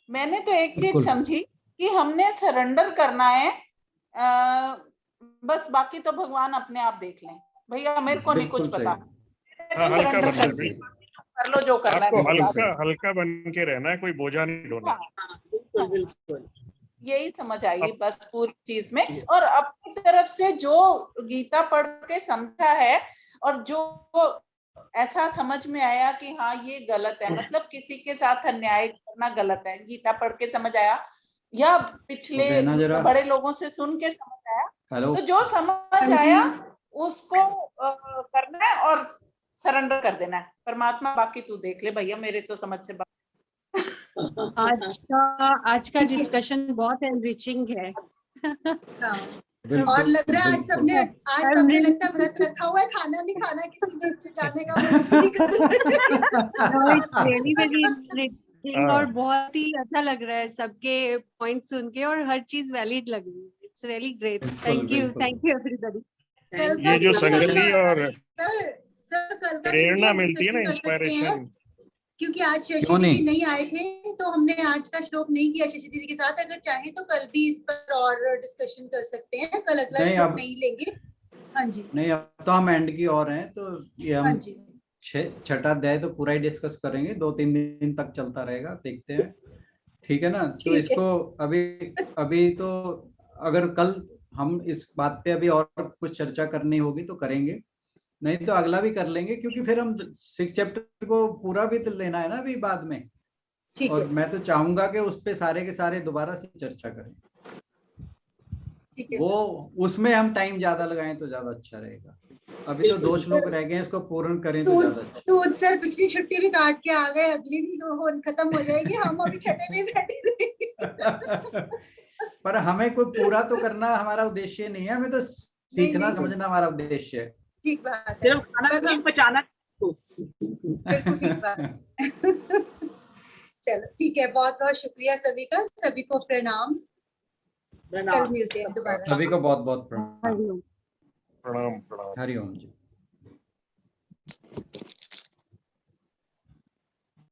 मैंने तो एक चीज समझी कि हमने सरेंडर करना है, बस बाकी तो भगवान अपने आप देख लें। भैया मेरे को नहीं कुछ पता, हल्का सरेंडर कर लो जो करना है। हल्का हल्का बन के रहना है, कोई बोझा नहीं ढोना। बिल्कुल बिल्कुल, यही समझ आई बस पूरी चीज में। और अपनी तरफ से जो गीता पढ़ के समझा है और जो ऐसा समझ में आया कि हाँ ये गलत है, मतलब किसी के साथ अन्याय करना गलत है, गीता पढ़ के समझ आया या पिछले बड़े लोगों से सुन के समझ आया, तो जो समझ आया उसको करना है और सरेंडर कर देना है। परमात्मा बाकी तू देख ले भैया, मेरे तो समझ से आज का डिस्कशन बहुत एनरिचिंग है। और लग रहा है आज सबने लगता है व्रत रखा हुआ है, खाना नहीं खाना किसी ने, इसलिए जाने का मन नहीं कर रहा। और बहुत ही अच्छा लग रहा है सबके पॉइंट सुन के, और हर चीज वैलिड लग रही है। It's really great. Thank you everybody. ये जो संगति और सर प्रेरणा मिलती है ना, इंस्पायरेशन, क्योंकि आज शशि दीदी नहीं आए थे तो हमने आज का श्लोक नहीं किया शशि दीदी के साथ। अगर चाहे तो कल भी इस पर और डिस्कशन कर सकते हैं, कल अगला श्लोक नहीं लेंगे। हाँ जी, नहीं अब तो हम एंड की ओर हैं, तो ये हम 6ठा अध्याय तो पूरा ही डिस्कस करेंगे, 2-3 दिन तक चलता रहेगा, देखते हैं, ठीक है ना। तो इसको अभी तो अगर कल हम इस बात पे अभी और कुछ चर्चा करनी होगी तो करेंगे, नहीं तो अगला भी कर लेंगे, क्योंकि फिर हम 6 चैप्टर को पूरा भी तो लेना है ना अभी बाद में। और मैं तो चाहूंगा कि उस पे सारे के सारे दोबारा से चर्चा करें, वो उसमें हम टाइम ज्यादा लगाएं तो ज्यादा अच्छा रहेगा। अभी तो 2 श्लोक रह गए, इसको पूर्ण करें तो ज्यादा अच्छा। सर पिछली छुट्टी भी काट के आ गए, अगली भी खत्म हो जाएगी, हम अभी छठे में बैठे रहेंगे। पर हमें कोई पूरा तो करना हमारा उद्देश्य नहीं है, हमें तो सीखना समझना हमारा उद्देश्य है। ठीक बात है, सिर्फ खाना नहीं पचाना। बिल्कुल ठीक बात। चलो ठीक है, बहुत बहुत शुक्रिया सभी का, सभी को प्रणाम। कल मिलते हैं दोबारा। सभी को बहुत बहुत प्रणाम। प्रणाम। हरिओम जी।